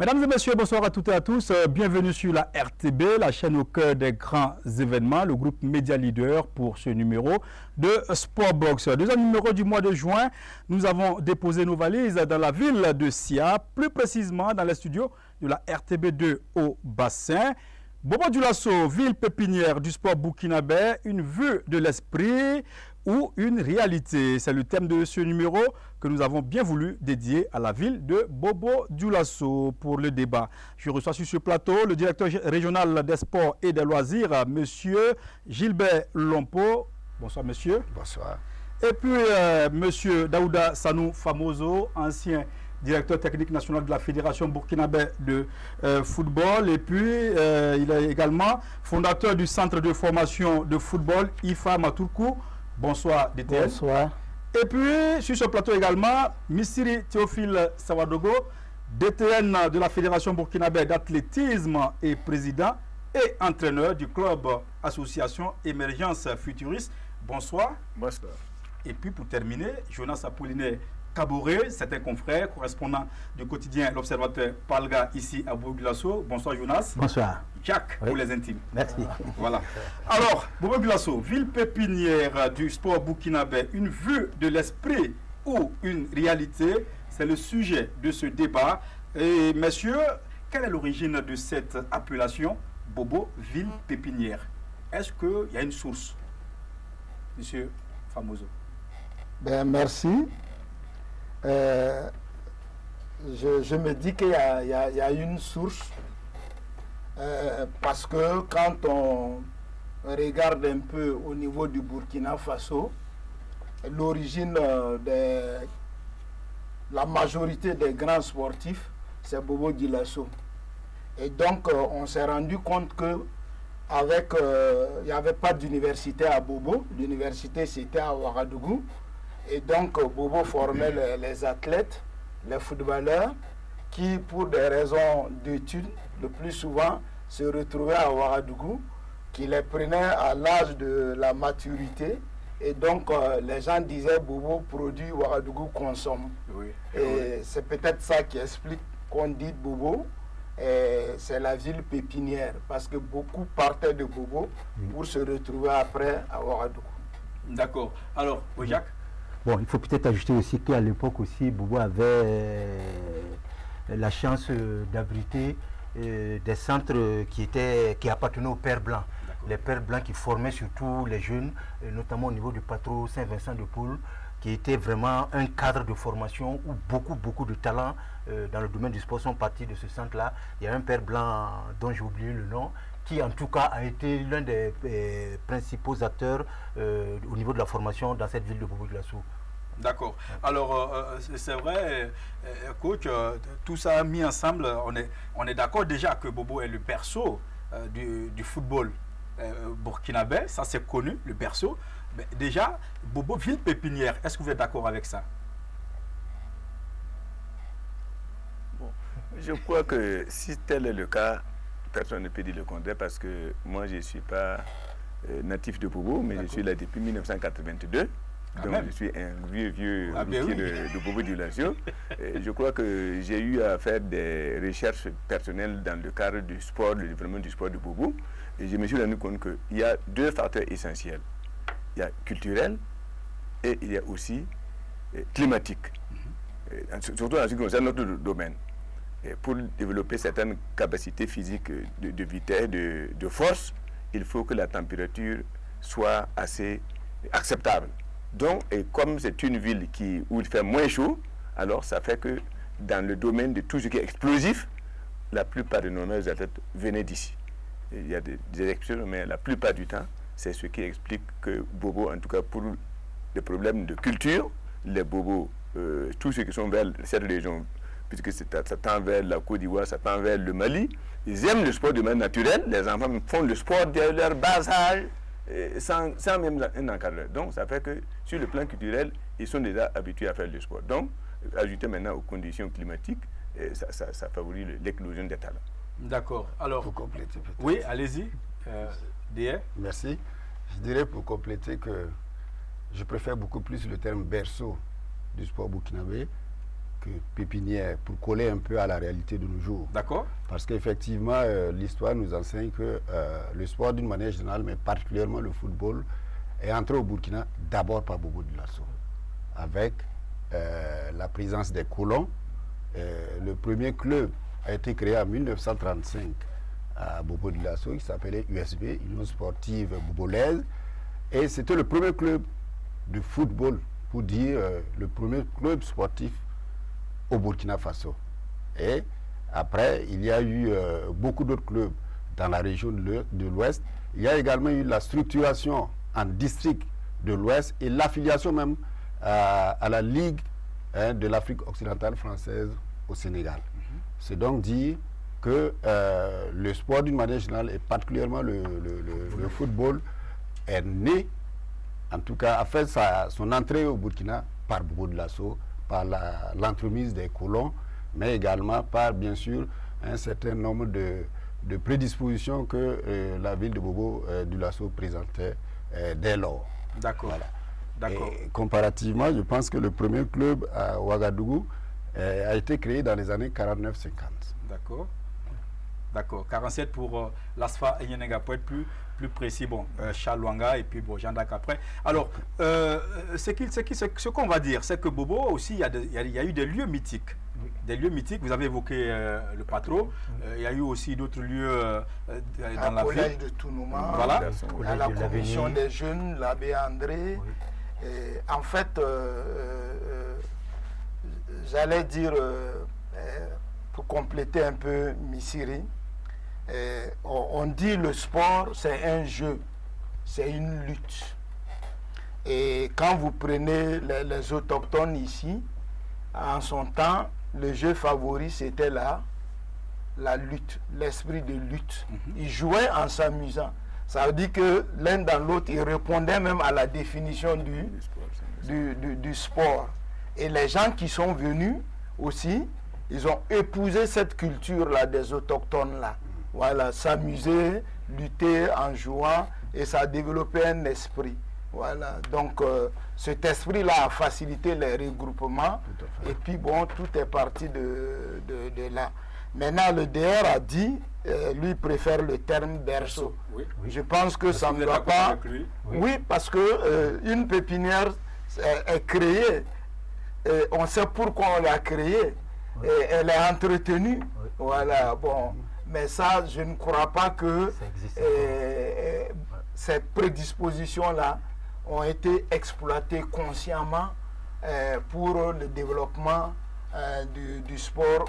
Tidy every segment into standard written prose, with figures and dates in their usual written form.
Mesdames et messieurs, bonsoir à toutes et à tous. Bienvenue sur la RTB, la chaîne au cœur des grands événements, le groupe Média Leader pour ce numéro de Sportbox. Deuxième numéro du mois de juin, nous avons déposé nos valises dans la ville de Sia, plus précisément dans les studios de la RTB2 au Bassin. Bobo Dioulasso, ville pépinière du sport burkinabé, une vue de l'esprit ou une réalité. C'est le thème de ce numéro que nous avons bien voulu dédier à la ville de Bobo Dioulasso pour le débat. Je reçois sur ce plateau le directeur régional des sports et des loisirs, monsieur Gilbert Lompo. Bonsoir monsieur. Bonsoir. Et puis monsieur Daouda Sanou Famoso, ancien directeur technique national de la Fédération burkinabé de football. Et puis, il est également fondateur du centre de formation de football IFA Matourkou. Bonsoir, DTN. Bonsoir. Et puis, sur ce plateau également, Missiri Théophile Sawadogo, DTN de la Fédération burkinabé d'athlétisme et président et entraîneur du club association Émergence Futuriste. Bonsoir. Bonsoir. Et puis, pour terminer, Jonas Apollinaire Kaboré, c'est un confrère, correspondant du quotidien L'Observateur Palga, ici à Bobo Dioulasso. Bonsoir Jonas. Bonsoir. Jacques, oui. Pour les intimes. Merci. Voilà. Alors, Bobo Dioulasso, ville pépinière du sport burkinabé, une vue de l'esprit ou une réalité, c'est le sujet de ce débat. Et messieurs, quelle est l'origine de cette appellation Bobo ville pépinière? Est-ce qu'il y a une source? Monsieur Famoso. Ben, merci. Je me dis qu'il y a une source parce que quand on regarde un peu au niveau du Burkina Faso, l'origine de la majorité des grands sportifs, c'est Bobo Dioulasso. Et donc on s'est rendu compte que il n'y avait pas d'université à Bobo, l'université c'était à Ouagadougou. Et donc, Bobo formait les athlètes, les footballeurs, qui, pour des raisons d'études, le plus souvent, se retrouvaient à Ouagadougou, qui les prenaient à l'âge de la maturité. Et donc, les gens disaient, Bobo produit, Ouagadougou consomme. Oui. Et c'est peut-être ça qui explique qu'on dit Bobo, c'est la ville pépinière, parce que beaucoup partaient de Bobo pour se retrouver après à Ouagadougou. D'accord. Alors, Jacques? Bon, il faut peut-être ajouter aussi qu'à l'époque aussi, Bobo avait la chance d'abriter des centres qui appartenaient aux Pères Blancs. Les Pères Blancs qui formaient surtout les jeunes, notamment au niveau du Patro Saint-Vincent de Paul, qui était vraiment un cadre de formation où beaucoup de talents dans le domaine du sport sont partis de ce centre-là. Il y a un Père Blanc dont j'ai oublié le nom, qui en tout cas a été l'un des principaux acteurs au niveau de la formation dans cette ville de Bobo Dioulasso. D'accord. Alors, c'est vrai, coach, tout ça mis ensemble, on est d'accord déjà que Bobo est le berceau du football burkinabé, ça c'est connu, le berceau. Mais déjà, Bobo, ville pépinière, est-ce que vous êtes d'accord avec ça? Bon, je crois que si tel est le cas, personne ne peut dire le contraire parce que moi je ne suis pas natif de Bobo, mais je suis là depuis 1982. Donc je suis un vieux de Bobo Dioulasso. Je crois que j'ai eu à faire des recherches personnelles dans le cadre du sport, le développement du sport de Bobo. Et je me suis rendu compte qu'il y a deux facteurs essentiels. Il y a culturel et il y a aussi climatique. Surtout en ce qui concerne notre domaine. Et pour développer certaines capacités physiques de vitesse, de force, il faut que la température soit assez acceptable. Donc, et comme c'est une ville où il fait moins chaud, alors ça fait que dans le domaine de tout ce qui est explosif, la plupart de nos meilleurs athlètes venaient d'ici. Il y a des exceptions, mais la plupart du temps, c'est ce qui explique que Bobo, en tout cas pour les problèmes de culture, les Bobos, tous ceux qui sont vers cette région, puisque ça tend vers la Côte d'Ivoire, ça tend vers le Mali, ils aiment le sport de manière naturelle, les enfants font le sport dès leur bas âge, sans même un encadreur. Donc ça fait que sur le plan culturel, ils sont déjà habitués à faire le sport. Donc, ajouter maintenant aux conditions climatiques, ça favorise l'éclosion des talents. D'accord. Alors, pour compléter peut-être. Oui, allez-y. DA. Merci. Je dirais pour compléter que je préfère beaucoup plus le terme berceau du sport burkinabé que pépinière, pour coller un peu à la réalité de nos jours. D'accord. Parce qu'effectivement, l'histoire nous enseigne que le sport d'une manière générale, mais particulièrement le football, est entré au Burkina d'abord par Bobo Dioulasso, avec la présence des colons. Le premier club a été créé en 1935 à Bobo Dioulasso, qui s'appelait USB, Union Sportive Bobolaise. Et c'était le premier club de football, pour dire le premier club sportif au Burkina Faso. Et après, il y a eu beaucoup d'autres clubs dans la région de l'Ouest. Il y a également eu la structuration en district de l'Ouest et l'affiliation même à la Ligue de l'Afrique occidentale française au Sénégal. C'est donc dire que le sport d'une manière générale, et particulièrement le football, est né, en tout cas a fait son entrée au Burkina par Bobo Dioulasso, par l'entremise des colons, mais également par, bien sûr, un certain nombre de prédispositions que la ville de Bobo Dioulasso présentait dès lors. D'accord. Voilà. D'accord. Et comparativement, je pense que le premier club à Ouagadougou a été créé dans les années 49-50. D'accord. D'accord. 47 pour l'ASFA et Nyenenga, pour être plus précis. Bon, Chalwanga et puis bon, Jean Dac après. Alors, ce qu'on va dire, c'est que Bobo aussi, il y a eu des lieux mythiques. Oui. Des lieux mythiques, vous avez évoqué le Patro, il y a eu aussi d'autres lieux dans la ville. Le collège de Tounouma, Voilà. à la commission des jeunes, l'abbé André. Oui. Et en fait, j'allais dire, pour compléter un peu Missiri, on dit le sport, c'est un jeu, c'est une lutte. Et quand vous prenez les autochtones ici, en son temps, le jeu favori, c'était la lutte, l'esprit de lutte. Ils jouaient en s'amusant. Ça veut dire que l'un dans l'autre, ils répondaient même à la définition du sport. Et les gens qui sont venus aussi, ils ont épousé cette culture-là des autochtones-là. Voilà, s'amuser, lutter en jouant, et ça a développé un esprit. Voilà, donc cet esprit-là a facilité les regroupements, et puis bon, tout est parti de là. Maintenant, le DR a dit, lui préfère le terme berceau. Oui. Je pense que ça ne doit pas... Oui, parce que une pépinière est créée, on sait pourquoi on l'a créée, et elle est entretenue. Voilà, bon. Mais ça, je ne crois pas que ces prédispositions-là ont été exploitées consciemment pour le développement du sport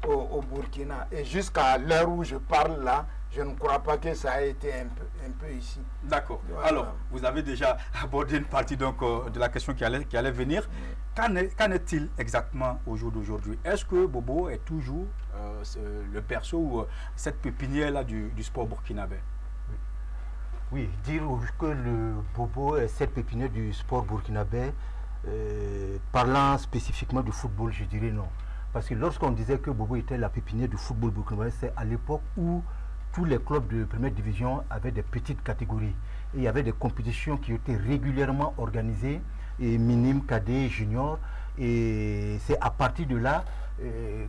au Burkina. Et jusqu'à l'heure où je parle là, je ne crois pas que ça a été un peu ici. D'accord. Voilà. Alors, vous avez déjà abordé une partie donc, de la question qui allait venir. Qu'en est-il exactement au jour d'aujourd'hui? Est-ce que Bobo est toujours le berceau ou cette pépinière-là du sport burkinabé? Oui, dire que le Bobo est cette pépinière du sport burkinabé, parlant spécifiquement du football, je dirais non. Parce que lorsqu'on disait que Bobo était la pépinière du football burkinabé, c'est à l'époque où tous les clubs de première division avaient des petites catégories. Et il y avait des compétitions qui étaient régulièrement organisées, et minimes, cadets, juniors. Et c'est à partir de là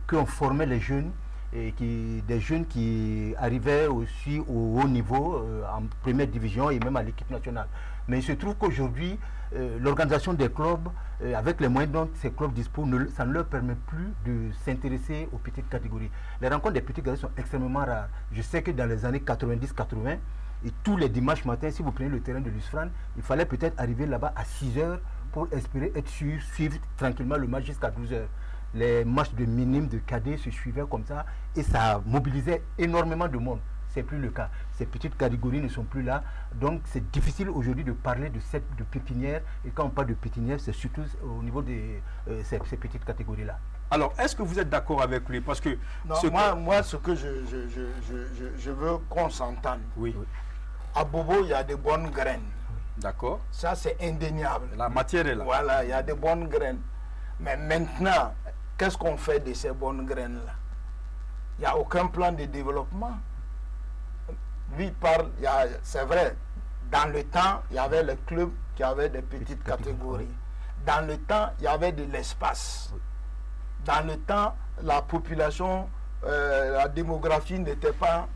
qu'on formait les jeunes, des jeunes qui arrivaient aussi au haut niveau, en première division et même à l'équipe nationale. Mais il se trouve qu'aujourd'hui, l'organisation des clubs, avec les moyens dont ces clubs disposent, ça ne leur permet plus de s'intéresser aux petites catégories. Les rencontres des petites catégories sont extrêmement rares. Je sais que dans les années 90-80, et tous les dimanches matins, si vous prenez le terrain de l'USFRAN, il fallait peut-être arriver là-bas à 6 h pour espérer être sûr, suivre tranquillement le match jusqu'à 12 h. Les matchs de minimes, de cadets se suivaient comme ça et ça mobilisait énormément de monde. Ce n'est plus le cas. Ces petites catégories ne sont plus là. Donc c'est difficile aujourd'hui de parler de pépinière. Et quand on parle de pépinière, c'est surtout au niveau de ces petites catégories-là. Alors, est-ce que vous êtes d'accord avec lui? Parce que non, moi, ce que je veux qu'on s'entende. Oui. À Bobo, il y a de bonnes graines. D'accord. Ça, c'est indéniable. La matière est là. Voilà, il y a de bonnes graines. Mais maintenant, qu'est-ce qu'on fait de ces bonnes graines-là? Il n'y a aucun plan de développement. Lui parle, c'est vrai, dans le temps, il y avait les clubs qui avaient des petites catégories. Dans le temps, il y avait de l'espace. dans le temps, la population, la démographie n'était pas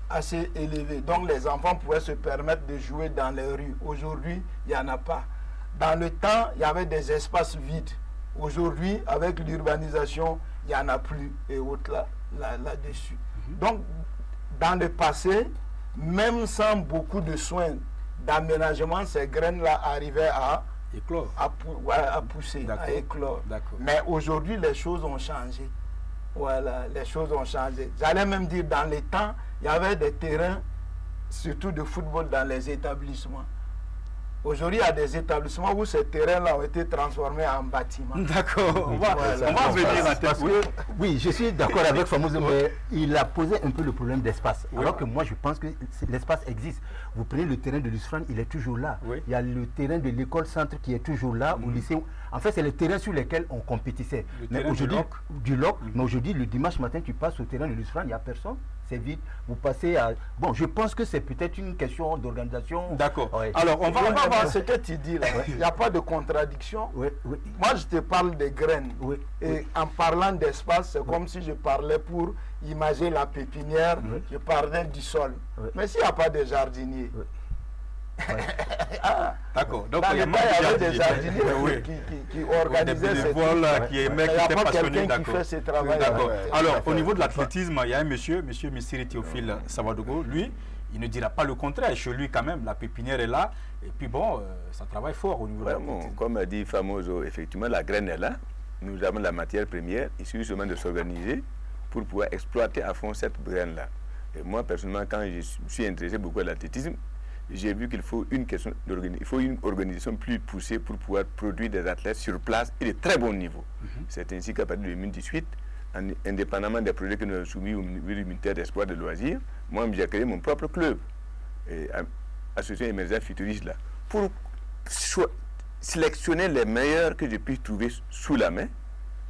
assez élevée. Donc les enfants pouvaient se permettre de jouer dans les rues. Aujourd'hui, il n'y en a pas. Dans le temps, il y avait des espaces vides. Aujourd'hui, avec l'urbanisation, il n'y en a plus et autres là-dessus. Donc, dans le passé, même sans beaucoup de soins d'aménagement, ces graines-là arrivaient à pousser, à éclore. Mais aujourd'hui, les choses ont changé. Voilà, les choses ont changé. J'allais même dire, dans les temps, il y avait des terrains, surtout de football, dans les établissements. Aujourd'hui, il y a des établissements où ces terrains-là ont été transformés en bâtiments. D'accord. On va venir à tête. Oui, je suis d'accord avec Famoso, mais il a posé un peu le problème d'espace. Alors que moi, je pense que l'espace existe. Vous prenez le terrain de l'USFRAN, il est toujours là. Il y a le terrain de l'école centre qui est toujours là, au lycée. En fait, c'est le terrain sur lequel on compétissait. Mais aujourd'hui, mais aujourd'hui, le dimanche matin, tu passes au terrain de l'USFRAN, il n'y a personne. C'est vide. Vous passez à... Bon, je pense que c'est peut-être une question d'organisation. D'accord. Alors, on va voir ce que tu dis là. Il n'y a pas de contradiction. Moi, je te parle des graines. Et en parlant d'espace, c'est comme si je parlais pour imager la pépinière, je parlais du sol. Mais s'il n'y a pas de jardinier... D'accord. Donc, il y avait des jardiniers qui organisaient ces trucs. Il n'y a pas quelqu'un qui fait ce travail. D'accord. Alors, au niveau de l'athlétisme, il y a un monsieur Missiri Théophile Savadogo. Lui, il ne dira pas le contraire. Chez lui, quand même, la pépinière est là. Et puis, bon, ça travaille fort au niveau de l'athlétisme. Comme a dit Famoso, effectivement, la graine est là. Nous avons la matière première. Il suffit seulement de s'organiser pour pouvoir exploiter à fond cette graine-là. Et moi, personnellement, quand je suis intéressé beaucoup à l'athlétisme, j'ai vu qu'il faut une organisation plus poussée pour pouvoir produire des athlètes sur place et de très bon niveau. C'est ainsi qu'à partir de 2018, indépendamment des projets que nous avons soumis au ministère des Sports et des Loisirs, moi j'ai créé mon propre club, Association émergente futuriste, là, pour sélectionner les meilleurs que je puisse trouver sous la main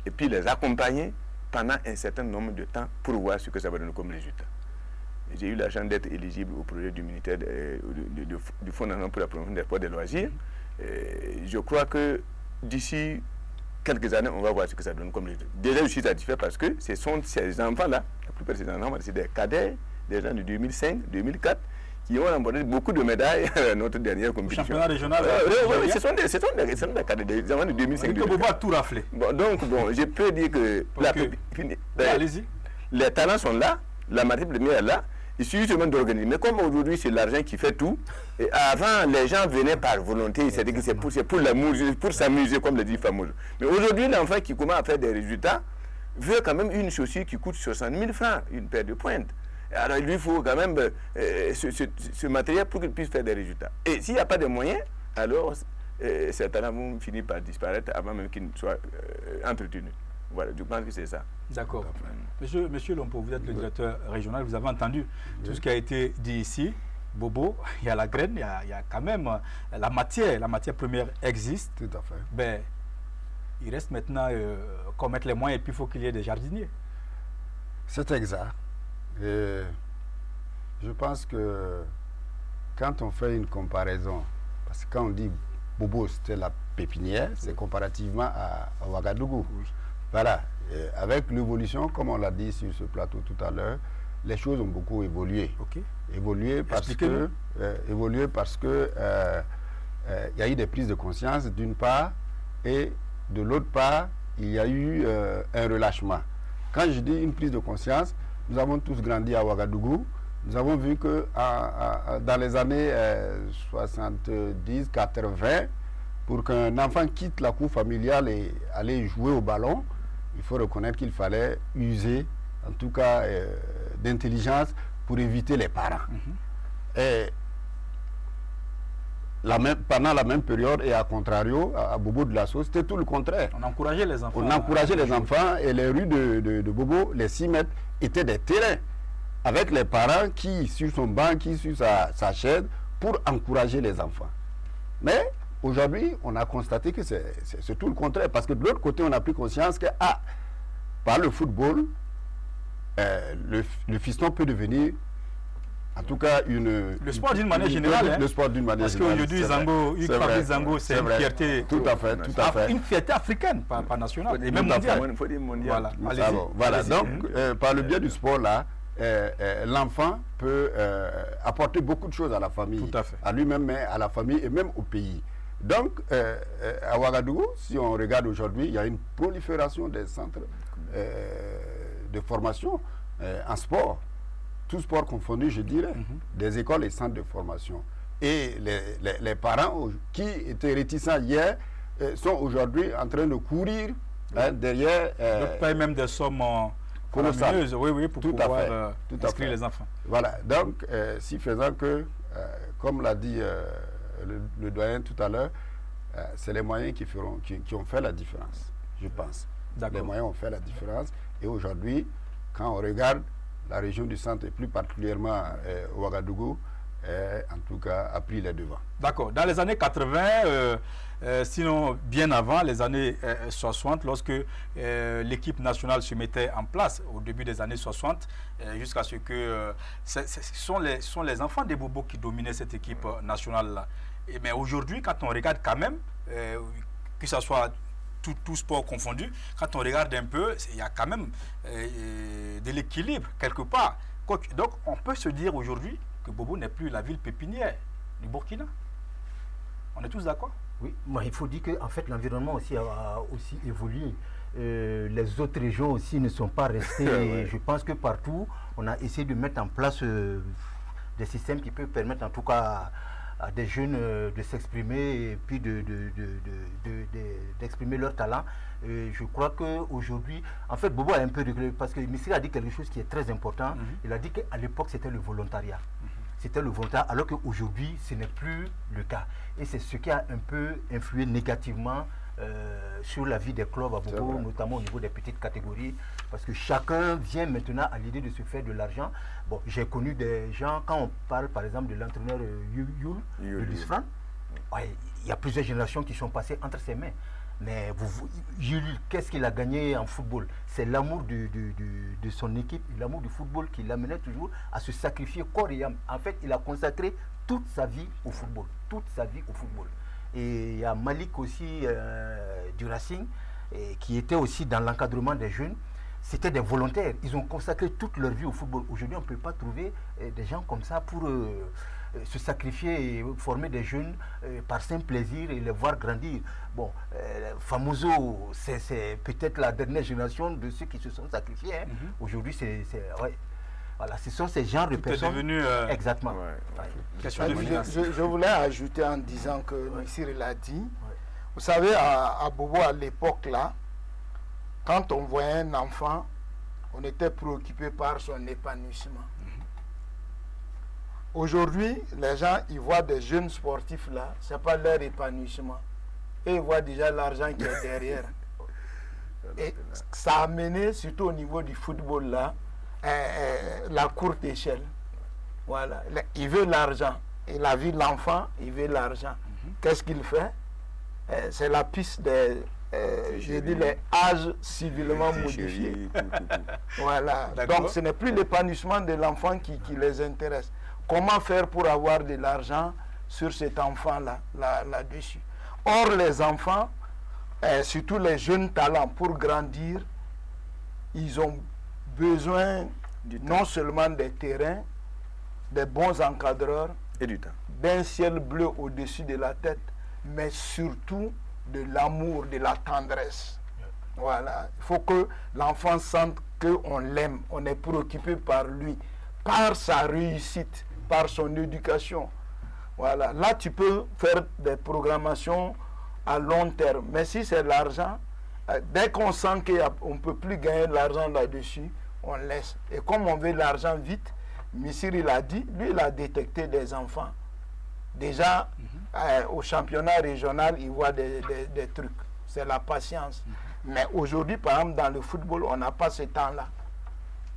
et puis les accompagner pendant un certain nombre de temps pour voir ce que ça va donner comme résultat. J'ai eu la chance d'être éligible au projet du ministère du Fonds national pour la promotion des sports et des loisirs. Je crois que d'ici quelques années, on va voir ce que ça donne comme résultat. Déjà, je suis satisfait parce que ce sont ces enfants-là, la plupart de ces enfants, c'est des cadets, des gens de 2005, 2004, qui ont remporté beaucoup de médailles à notre dernière compétition. Championnat régional. Oui, ce sont des cadets, des enfants de 2005. Que Bobo a tout raflé. Donc, je peux dire que les talents sont là, la matière première est là. Il suffit seulement d'organiser. Mais comme aujourd'hui, c'est l'argent qui fait tout, et avant, les gens venaient par volonté, c'est-à-dire que c'est pour l'amour, pour s'amuser, comme le dit Famoso. Mais aujourd'hui, l'enfant qui commence à faire des résultats veut quand même une chaussure qui coûte 60 000 francs, une paire de pointes. Alors, il lui faut quand même ce matériel pour qu'il puisse faire des résultats. Et s'il n'y a pas de moyens, alors ces talents vont finir par disparaître avant même qu'ils soient entretenus. Voilà, je pense que c'est ça. D'accord. Monsieur Lompo, vous êtes le directeur régional, vous avez entendu tout ce qui a été dit ici. Bobo, il y a la graine, il y a quand même la matière première existe. Tout à fait. Ben, il reste maintenant qu'on mette les moyens et puis il faut qu'il y ait des jardiniers. C'est exact. Et je pense que quand on fait une comparaison, parce que quand on dit Bobo, c'était la pépinière, c'est comparativement à Ouagadougou. Oui. Voilà. Et avec l'évolution, comme on l'a dit sur ce plateau tout à l'heure, les choses ont beaucoup évolué. Évolué parce que il y a eu des prises de conscience d'une part, et de l'autre part, il y a eu un relâchement. Quand je dis une prise de conscience, nous avons tous grandi à Ouagadougou. Nous avons vu que dans les années 70, 80, pour qu'un enfant quitte la cour familiale et aller jouer au ballon, il faut reconnaître qu'il fallait user, en tout cas, d'intelligence pour éviter les parents. Et pendant la même période, et à contrario, à Bobo de Lasso, c'était tout le contraire. On encourageait les enfants. On encourageait les enfants, et les rues de Bobo, les 6 mètres, étaient des terrains, avec les parents qui, sur son banc, qui sur sa chaise, pour encourager les enfants. Mais aujourd'hui, on a constaté que c'est tout le contraire, parce que de l'autre côté, on a pris conscience que, par le football, le fiston peut devenir En tout cas, le sport d'une manière générale. Le sport d'une manière générale. Parce qu'aujourd'hui, Fabrice Zango, c'est une fierté. Tout à fait, tout à fait. Une fierté africaine, pas nationale, et même mondiale. Il faut dire mondial. Voilà. Donc, par le biais du sport, là, l'enfant peut apporter beaucoup de choses à la famille. Tout à fait. À lui-même, mais à la famille et même au pays. Donc, à Ouagadougou, si on regarde aujourd'hui, il y a une prolifération des centres de formation en sport. Tout sport confondu, je dirais, des écoles et centres de formation. Et les parents qui étaient réticents hier sont aujourd'hui en train de courir derrière... Ils payent même des sommes colossales, oui, pour pouvoir inscrire les enfants. Voilà, donc, si faisant que, comme l'a dit le doyen tout à l'heure, c'est les moyens qui ont fait la différence, je pense. Les moyens ont fait la différence. Et aujourd'hui, quand on regarde la région du centre, et plus particulièrement Ouagadougou, en tout cas, a pris les devants. D'accord. Dans les années 80, sinon bien avant, les années 60, lorsque l'équipe nationale se mettait en place, au début des années 60, jusqu'à ce que ce sont les enfants des bobos qui dominaient cette équipe nationale-là. Mais aujourd'hui, quand on regarde quand même, que ce soit tout sport confondu, quand on regarde un peu, il y a quand même de l'équilibre quelque part. Donc on peut se dire aujourd'hui que Bobo n'est plus la ville pépinière du Burkina. On est tous d'accord? Oui, moi, il faut dire qu'en fait l'environnement aussi a aussi évolué. Les autres régions aussi ne sont pas restées. Je pense que partout, on a essayé de mettre en place des systèmes qui peuvent permettre en tout cas à des jeunes de s'exprimer et puis d'exprimer leur talent. Je crois qu'aujourd'hui, en fait, Bobo a un peu reculé parce que Missirah a dit quelque chose qui est très important. Il a dit qu'à l'époque, c'était le volontariat. C'était le volontariat, alors qu'aujourd'hui, ce n'est plus le cas. Et c'est ce qui a un peu influé négativement sur la vie des clubs à Bobo, notamment au niveau des petites catégories, parce que chacun vient maintenant à l'idée de se faire de l'argent. Bon, j'ai connu des gens, quand on parle par exemple de l'entraîneur Yul de l'ISFRAN, il y a plusieurs générations qui sont passées entre ses mains. Mais Yul, qu'est-ce qu'il a gagné en football? C'est l'amour de son équipe, l'amour du football qui l'amenait toujours à se sacrifier corps et âme. En fait, il a consacré toute sa vie au football, toute sa vie au football. Et il y a Malik aussi du Racing, qui était aussi dans l'encadrement des jeunes. C'était des volontaires. Ils ont consacré toute leur vie au football. Aujourd'hui, on ne peut pas trouver des gens comme ça pour se sacrifier et former des jeunes par simple plaisir et les voir grandir. Bon, Famoso, c'est peut-être la dernière génération de ceux qui se sont sacrifiés. Hein. Aujourd'hui, voilà, ce sont ces genres de personnes. Devenu, exactement. Je voulais ajouter en disant que Missirah l'a dit. Vous savez, à Bobo, à l'époque là, quand on voyait un enfant, on était préoccupé par son épanouissement. Aujourd'hui, les gens, ils voient des jeunes sportifs là, ce n'est pas leur épanouissement. Et ils voient déjà l'argent qui est derrière. Et ça a amené, surtout au niveau du football là, la courte échelle. Voilà. Il veut l'argent. Il a vu l'enfant, il veut l'argent. Qu'est-ce qu'il fait? C'est la piste des... je dis les âges civilement modifiés. Voilà. Donc ce n'est plus l'épanouissement de l'enfant qui les intéresse. Comment faire pour avoir de l'argent sur cet enfant-là, là-dessus? Or, les enfants, surtout les jeunes talents, pour grandir, ils ont besoin non seulement des terrains, des bons encadreurs, et du temps, d'un ciel bleu au-dessus de la tête, mais surtout de l'amour, de la tendresse. Voilà. Il faut que l'enfant sente qu'on l'aime, on est préoccupé par lui, par sa réussite, par son éducation. Voilà. Là, tu peux faire des programmations à long terme. Mais si c'est l'argent, dès qu'on sent qu'on ne peut plus gagner de l'argent là-dessus, on laisse. Et comme on veut l'argent vite, Missirah, il a dit, lui, il a détecté des enfants. Déjà, au championnat régional, il voit des trucs. C'est la patience. Mais aujourd'hui, par exemple, dans le football, on n'a pas ce temps-là.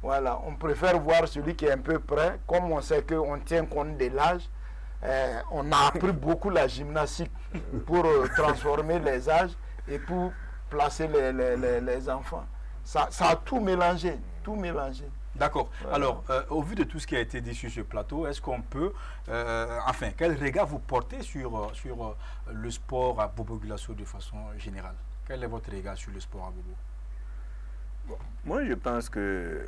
Voilà, on préfère voir celui qui est un peu près. Comme on sait qu'on tient compte de l'âge, on a appris beaucoup la gymnastique pour transformer les âges et pour placer les enfants. Ça a tout mélangé, tout mélangé. D'accord. Voilà. Alors, au vu de tout ce qui a été dit sur ce plateau, est-ce qu'on peut, enfin, quel regard vous portez sur le sport à Bobo Dioulasso de façon générale? Quel est votre regard sur le sport à Bobo? Bon, moi, je pense que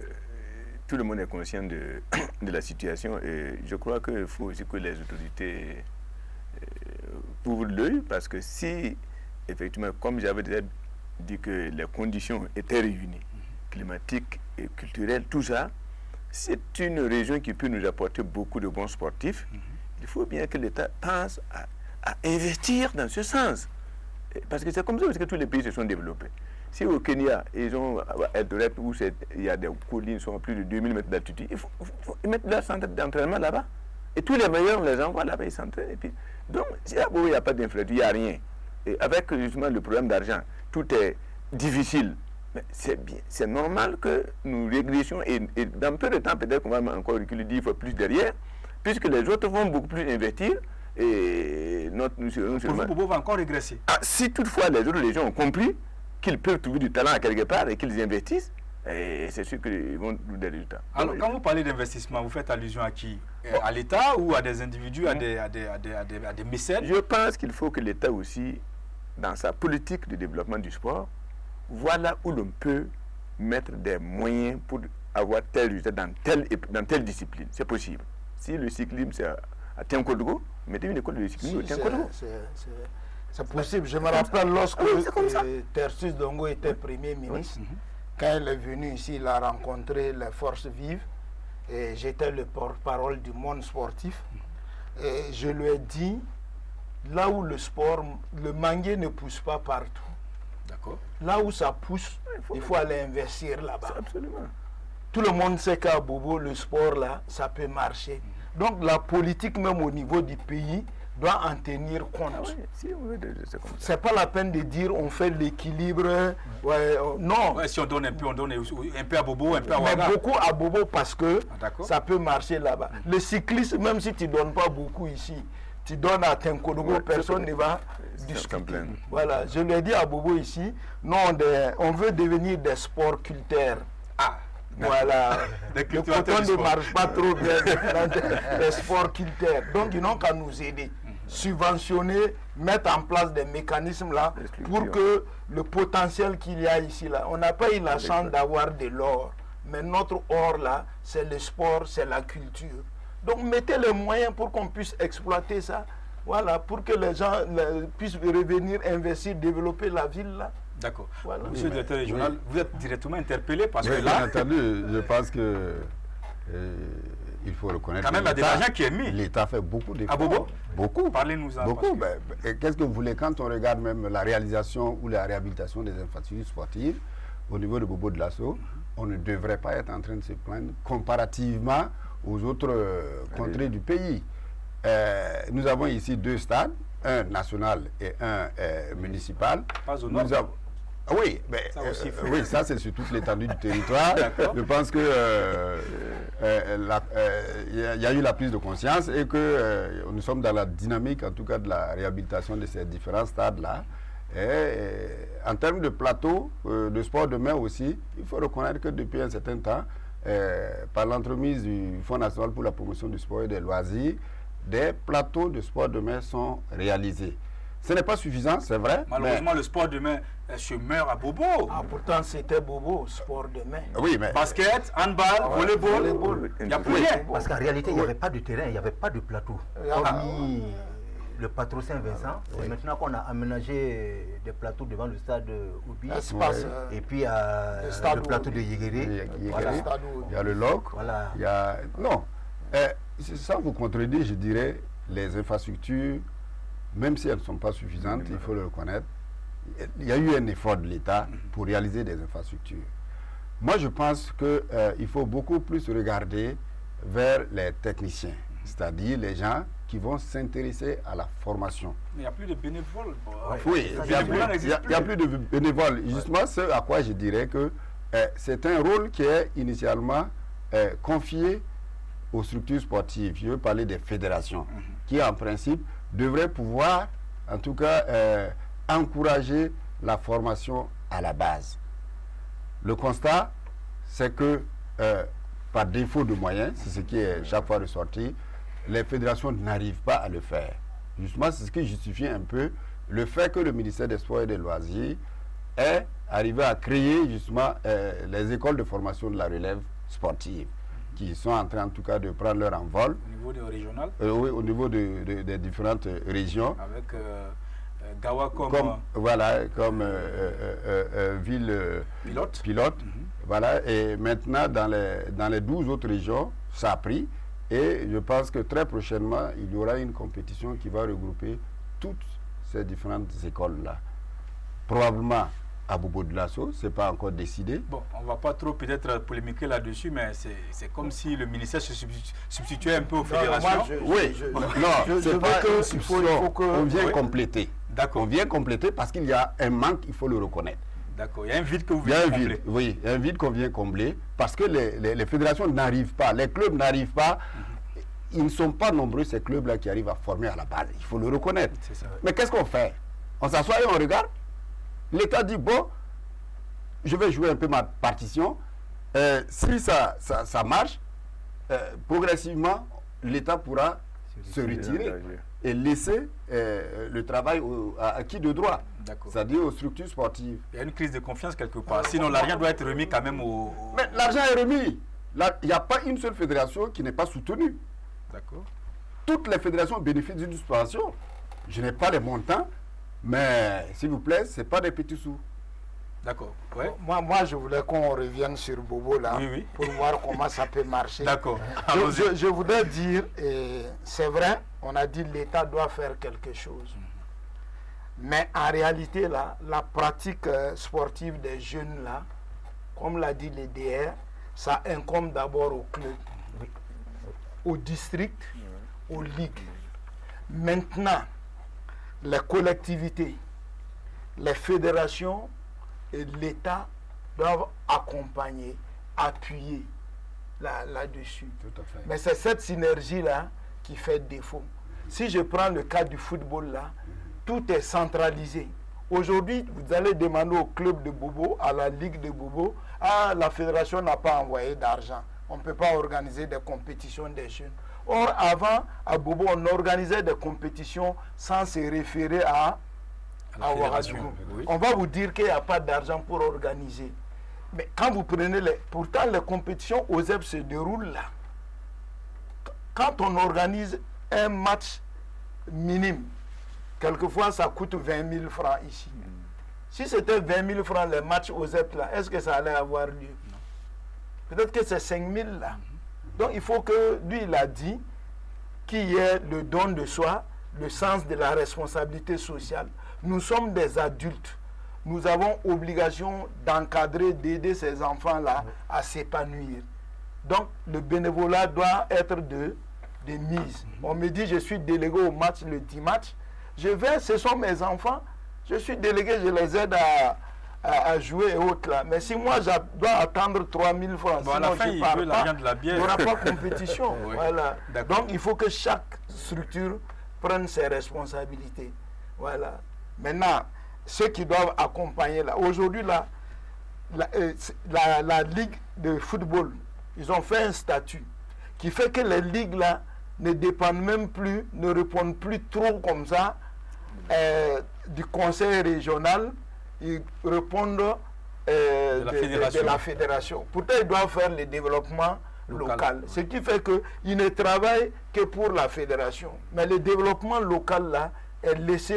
tout le monde est conscient de la situation et je crois qu'il faut aussi que les autorités ouvrent l'œil parce que si, effectivement, comme j'avais déjà dit que les conditions étaient réunies, climatiques et culturelles, tout ça, c'est une région qui peut nous apporter beaucoup de bons sportifs. Il faut bien que l'État pense à investir dans ce sens. Parce que c'est comme ça aussi que tous les pays se sont développés. Si au Kenya, ils ont Eldoret où il y a des collines qui sont à plus de 2000 mètres d'altitude, il faut mettre leur centre d'entraînement là-bas. Et tous les meilleurs, on les envoie là-bas, ils s'entraînent. Donc, si à Bobo, il n'y a pas d'infrastructure, il n'y a rien. Et avec justement le problème d'argent, tout est difficile. Mais c'est bien, c'est normal que nous régressions et dans peu de temps, peut-être qu'on va encore reculer, dire qu'il faut plus derrière, puisque les autres vont beaucoup plus investir. Et Bobo va encore régresser. Si toutefois les autres régions ont compris qu'ils peuvent trouver du talent à quelque part et qu'ils investissent, et c'est sûr qu'ils vont trouver des résultats. Alors, quand vous parlez d'investissement, vous faites allusion à qui? À l'État ou à des individus, à des mécènes? Je pense qu'il faut que l'État aussi, dans sa politique de développement du sport, voit là où l'on peut mettre des moyens pour avoir tel résultat dans telle discipline. C'est possible. Si le cyclisme, c'est à Tinkodogo, mettez une école de cyclisme au Tinkodogo. C'est possible. Je me rappelle lorsque Tertius Dongo était Premier ministre, quand il est venu ici, il a rencontré les forces vives et j'étais le porte-parole du monde sportif. Et je lui ai dit, là où le sport, le manguier ne pousse pas partout. D'accord. Là où ça pousse, il faut aller investir là-bas. Absolument. Tout le monde sait qu'à Bobo, le sport là, ça peut marcher. Donc la politique, même au niveau du pays, doit en tenir compte. C'est pas la peine de dire on fait l'équilibre. Non. Si on donne un peu à Bobo, un peu à Ouaga. Mais beaucoup à Bobo parce que ça peut marcher là-bas. Le cycliste, même si tu ne donnes pas beaucoup ici, tu donnes à Tinkodogo, personne ne va discuter. Voilà, je lui ai dit à Bobo ici, non, on veut devenir des sports culteurs. Voilà, le coton ne marche pas trop bien dans les sports culteurs. Donc ils n'ont qu'à nous aider, subventionner, mettre en place des mécanismes là pour que le potentiel qu'il y a ici là, on n'a pas eu la chance d'avoir de l'or, mais notre or là, c'est le sport, c'est la culture. Donc mettez les moyens pour qu'on puisse exploiter ça, voilà, pour que les gens puissent revenir investir, développer la ville là. D'accord. Voilà. Monsieur le directeur régional, vous êtes directement interpellé parce que là... Bien entendu, je pense que il faut reconnaître... Quand même, il y a de l'argent qui est mis. L'État fait beaucoup d'efforts. À Bobo? Beaucoup. Parlez-nous-en. Beaucoup. Qu'est-ce que vous voulez quand on regarde même la réalisation ou la réhabilitation des infrastructures sportives au niveau de Bobo Dioulasso, on ne devrait pas être en train de se plaindre comparativement aux autres contrées du pays. Nous avons ici 2 stades, un national et un municipal. Pas au nord. Oui, mais ça aussi oui, ça c'est sur toute l'étendue du territoire. Je pense que y a eu la prise de conscience et que nous sommes dans la dynamique, en tout cas, de la réhabilitation de ces différents stades-là. En termes de plateau, de sport de main aussi, il faut reconnaître que depuis un certain temps, par l'entremise du Fonds national pour la promotion du sport et des loisirs, des plateaux de sport de main sont réalisés. Ce n'est pas suffisant, c'est vrai. Malheureusement, le sport de main se meurt à Bobo. Pourtant, c'était Bobo, sport de main. Oui, mais... Basket, handball, volleyball, il n'y a plus rien. Parce qu'en réalité, il n'y avait pas de terrain, il n'y avait pas de plateau. Hormis le Patro Saint-Vincent, c'est maintenant qu'on a aménagé des plateaux devant le stade Obi. Et puis le plateau de Yéguéré. Voilà. Il y a le LOC. Voilà. Il y a... Non. Sans vous contredire, je dirais, les infrastructures, même si elles ne sont pas suffisantes, il faut le reconnaître, il y a eu un effort de l'État pour réaliser des infrastructures. Moi, je pense qu'il faut beaucoup plus regarder vers les techniciens, c'est-à-dire les gens qui vont s'intéresser à la formation. Mais il n'y a plus de bénévoles. Oui, il n'y a plus de bénévoles. Justement, ce à quoi je dirais que c'est un rôle qui est initialement confié aux structures sportives. Je veux parler des fédérations, qui en principe devraient pouvoir, en tout cas, encourager la formation à la base. Le constat, c'est que par défaut de moyens, c'est ce qui est chaque fois ressorti, les fédérations n'arrivent pas à le faire. Justement, c'est ce qui justifie un peu le fait que le ministère des Sports et des Loisirs ait arrivé à créer justement les écoles de formation de la relève sportive, qui sont en train en tout cas de prendre leur envol. Au niveau des régionales Oui, au niveau des différentes régions. Avec Gawa comme ville pilote. Voilà, et maintenant dans les 12 autres régions, ça a pris. Et je pense que très prochainement, il y aura une compétition qui va regrouper toutes ces différentes écoles-là. Probablement à Bobo-Dioulasso, ce n'est pas encore décidé. Bon, on ne va pas trop peut-être polémiquer là-dessus, mais c'est comme si le ministère se substituait un peu aux fédérations. On vient compléter. D'accord. On vient compléter parce qu'il y a un manque, il faut le reconnaître. D'accord, il y a un vide que vous venez combler. Oui, il y a un vide qu'on vient combler parce que les fédérations n'arrivent pas, les clubs n'arrivent pas. Ils ne sont pas nombreux, ces clubs-là, qui arrivent à former à la base. Il faut le reconnaître. Ça. Mais qu'est-ce qu'on fait? On s'assoit et on regarde. L'État dit, bon, je vais jouer un peu ma partition. Si ça marche, progressivement, l'État pourra se retirer et laisser le travail à qui de droit, c'est-à-dire aux structures sportives. Il y a une crise de confiance quelque part. Sinon, l'argent doit être remis quand même au... Mais l'argent est remis. Il n'y a pas une seule fédération qui n'est pas soutenue. D'accord. Toutes les fédérations bénéficient d'une subvention. Je n'ai pas les montants, mais s'il vous plaît, ce n'est pas des petits sous. D'accord. Ouais. Moi, je voulais qu'on revienne sur Bobo là, pour voir comment ça peut marcher. D'accord. Je voudrais dire, c'est vrai, on a dit l'État doit faire quelque chose. Mais en réalité, là, la pratique sportive des jeunes, là, comme l'a dit l'EDR, ça incombe d'abord au club, au district, aux ligues. Maintenant, les collectivités, les fédérations et l'État doivent accompagner, appuyer là-dessus. Mais c'est cette synergie-là qui fait défaut. Si je prends le cas du football, là, tout est centralisé. Aujourd'hui, vous allez demander au club de Bobo, à la ligue de Bobo, ah, la fédération n'a pas envoyé d'argent. On ne peut pas organiser des compétitions des jeunes. Or, avant, à Bobo, on organisait des compétitions sans se référer à Ouagadougou. Oui. On va vous dire qu'il n'y a pas d'argent pour organiser. Mais quand vous prenez pourtant les compétitions aux OSEP se déroulent là. Quand on organise un match minime, quelquefois ça coûte 20 000 francs ici. Si c'était 20 000 francs les matchs aux OSEP là, est-ce que ça allait avoir lieu? Peut-être que c'est 5 000 là. Donc il faut que, lui il a dit, qu'il y ait le don de soi, le sens de la responsabilité sociale. Nous sommes des adultes. Nous avons obligation d'encadrer, d'aider ces enfants-là à s'épanouir. Donc, le bénévolat doit être de mise. On me dit, je suis délégué au match le dimanche. Je vais, ce sont mes enfants. Je suis délégué, je les aide à jouer et autres là. Mais si moi, je dois attendre 3 000 francs, bon, sinon je pars pas, il n'y aura pas de compétition. Oui. Voilà. Donc, il faut que chaque structure prenne ses responsabilités. Voilà. Maintenant, ceux qui doivent accompagner là, aujourd'hui là, la ligue de football, ils ont fait un statut qui fait que les ligues là ne dépendent même plus, ne répondent plus trop comme ça du conseil régional, ils répondent de la fédération. Pourtant, ils doivent faire le développement local. Ce qui fait qu'ils ne travaillent que pour la fédération. Mais le développement local là est laissé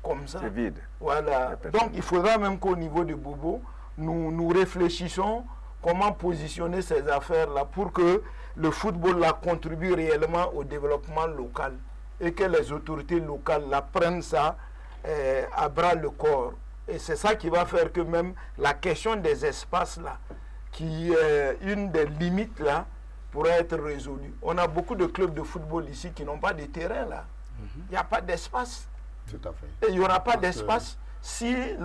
comme ça. C'est vide. Voilà. Donc il faudra même qu'au niveau de Bobo, nous réfléchissons comment positionner ces affaires-là pour que le football là contribue réellement au développement local et que les autorités locales là prennent ça à bras le corps. Et c'est ça qui va faire que même la question des espaces là, qui est une des limites là, pourrait être résolue. On a beaucoup de clubs de football ici qui n'ont pas de terrain là. Il n'y a pas d'espace. Tout à fait. Et il n'y aura pas d'espace si les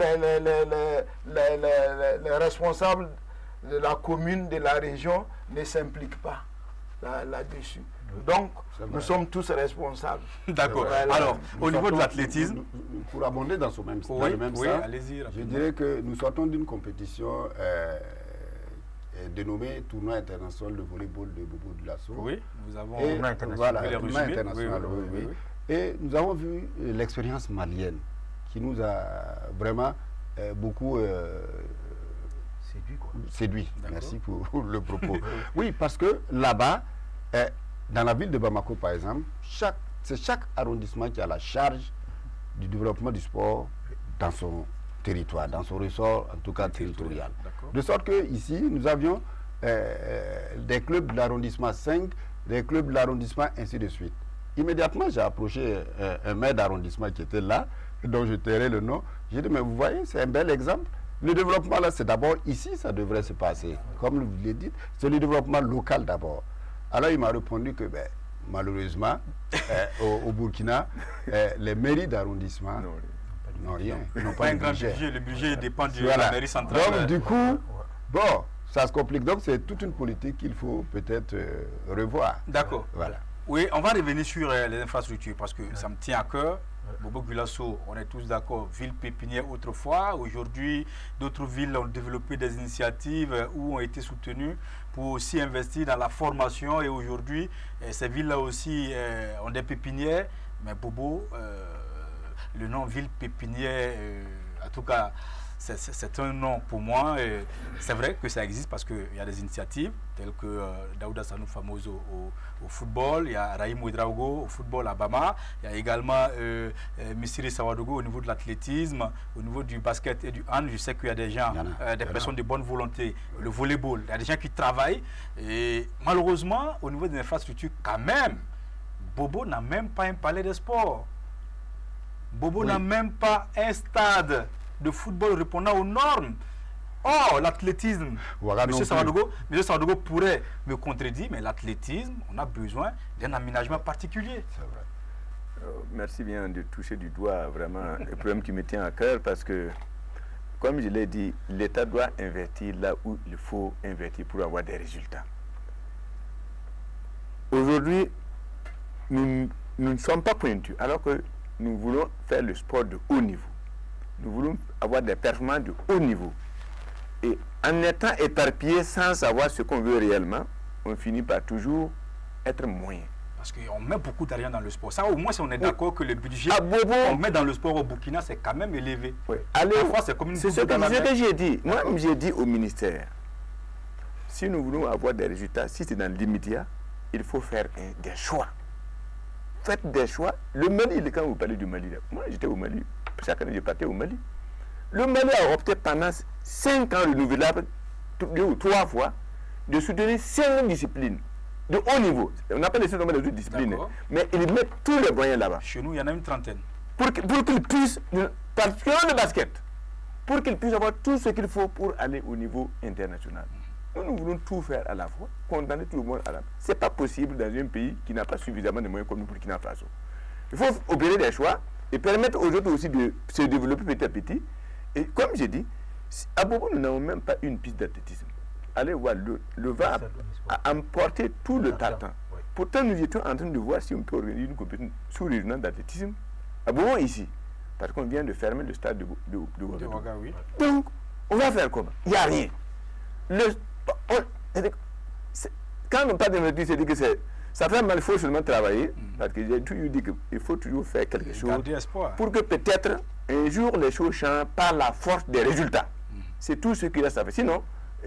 responsables de la commune, de la région ne s'impliquent pas là-dessus. Donc, nous sommes tous responsables. D'accord. Alors, au niveau de l'athlétisme... Pour abonder dans le même sens, allez-y, je dirais que nous sortons d'une compétition dénommé Tournoi international de volleyball de Bobo Dioulasso. Oui, nous avons Et tournoi international. voilà, tournoi international, oui. Et nous avons vu l'expérience malienne qui nous a vraiment beaucoup séduit. Merci pour le propos. Oui, parce que là-bas, dans la ville de Bamako, par exemple, c'est chaque arrondissement qui a la charge du développement du sport dans son territoire, dans son ressort, en tout cas territorial. De sorte que ici, nous avions des clubs de l'arrondissement 5, des clubs de l'arrondissement, ainsi de suite. Immédiatement, j'ai approché un maire d'arrondissement qui était là, dont je tairai le nom. J'ai dit, mais vous voyez, c'est un bel exemple. Le développement, là, c'est d'abord ici, ça devrait se passer. Comme vous l'avez dit, c'est le développement local d'abord. Alors, il m'a répondu que, malheureusement, au Burkina, les mairies d'arrondissement n'ont rien. Ils n'ont pas un grand budget. Le budget dépend de la mairie centrale. Donc, du coup, bon, ça se complique. Donc, c'est toute une politique qu'il faut peut-être revoir. D'accord. Voilà. Oui, on va revenir sur les infrastructures parce que ça me tient à cœur. Bobo Dioulasso, on est tous d'accord, ville pépinière autrefois. Aujourd'hui, d'autres villes ont développé des initiatives ou ont été soutenues pour aussi investir dans la formation. Et aujourd'hui, ces villes-là aussi ont des pépinières. Mais Bobo, le nom ville pépinière, en tout cas, c'est un nom pour moi. C'est vrai que ça existe parce qu'il y a des initiatives telles que Daouda Sanou Famoso au football, il y a Raïm Ouedraogo au football à Bama, il y a également Missiri Sawadogo au niveau de l'athlétisme, au niveau du basket et du hand. Je sais qu'il y a des gens, des personnes de bonne volonté, le volleyball, il y a des gens qui travaillent. Et malheureusement, au niveau des infrastructures, quand même, Bobo n'a même pas un palais de sport. Bobo n'a même pas un stade de football répondant aux normes. Oh, l'athlétisme, M. Sawadogo pourrait me contredire, mais l'athlétisme, on a besoin d'un aménagement particulier. C'est vrai. Merci bien de toucher du doigt vraiment un problème qui me tient à cœur parce que, comme je l'ai dit, l'État doit investir là où il faut investir pour avoir des résultats. Aujourd'hui, nous ne sommes pas pointus alors que nous voulons faire le sport de haut niveau. Nous voulons avoir des performances de haut niveau. Et en étant éparpillés sans savoir ce qu'on veut réellement, on finit par toujours être moyen. Parce qu'on met beaucoup d'argent dans le sport. Ça, au moins, si on est d'accord que le budget qu'on met dans le sport au Burkina, c'est quand même élevé. Oui. Allez, c'est comme une c'est ce que j'ai dit. Moi, j'ai dit au ministère, si nous voulons avoir des résultats, si c'est dans l'immédiat, il faut faire des choix. Faites des choix. Le Mali, quand vous parlez du Mali, moi j'étais au Mali. Chaque année, je partais au Mali. Le Mali a opté pendant 5 ans renouvelable, 2 ou 3 fois, de soutenir 5 disciplines de haut niveau. On n'a pas laissé tomber les autres disciplines, mais ils mettent tous les moyens là-bas. Chez nous, il y en a une trentaine. Pour qu'ils puissent, particulièrement le basket, pour qu'ils puissent avoir tout ce qu'il faut pour aller au niveau international. Nous voulons tout faire à la fois, condamner tout le monde à la fois. Ce n'est pas possible dans un pays qui n'a pas suffisamment de moyens comme le Burkina Faso. Il faut opérer des choix et permettre aux autres aussi de se développer petit à petit. Et comme j'ai dit, à Bobo, nous n'avons même pas une piste d'athlétisme. Allez voir, le VA a emporté tout le tartan. Pourtant, nous étions en train de voir si on peut organiser une compétition sous-régionale d'athlétisme à Bobo ici. Parce qu'on vient de fermer le stade de Ouagadougou. Oui. Donc, on va faire comment? Il n'y a rien. Quand on parle d'investir, c'est dit que ça fait mal, il faut seulement travailler. Parce que j'ai toujours dit qu'il faut toujours faire quelque chose pour que peut-être un jour les choses changent par la force des résultats. C'est tout ce qu'il reste à faire. Sinon,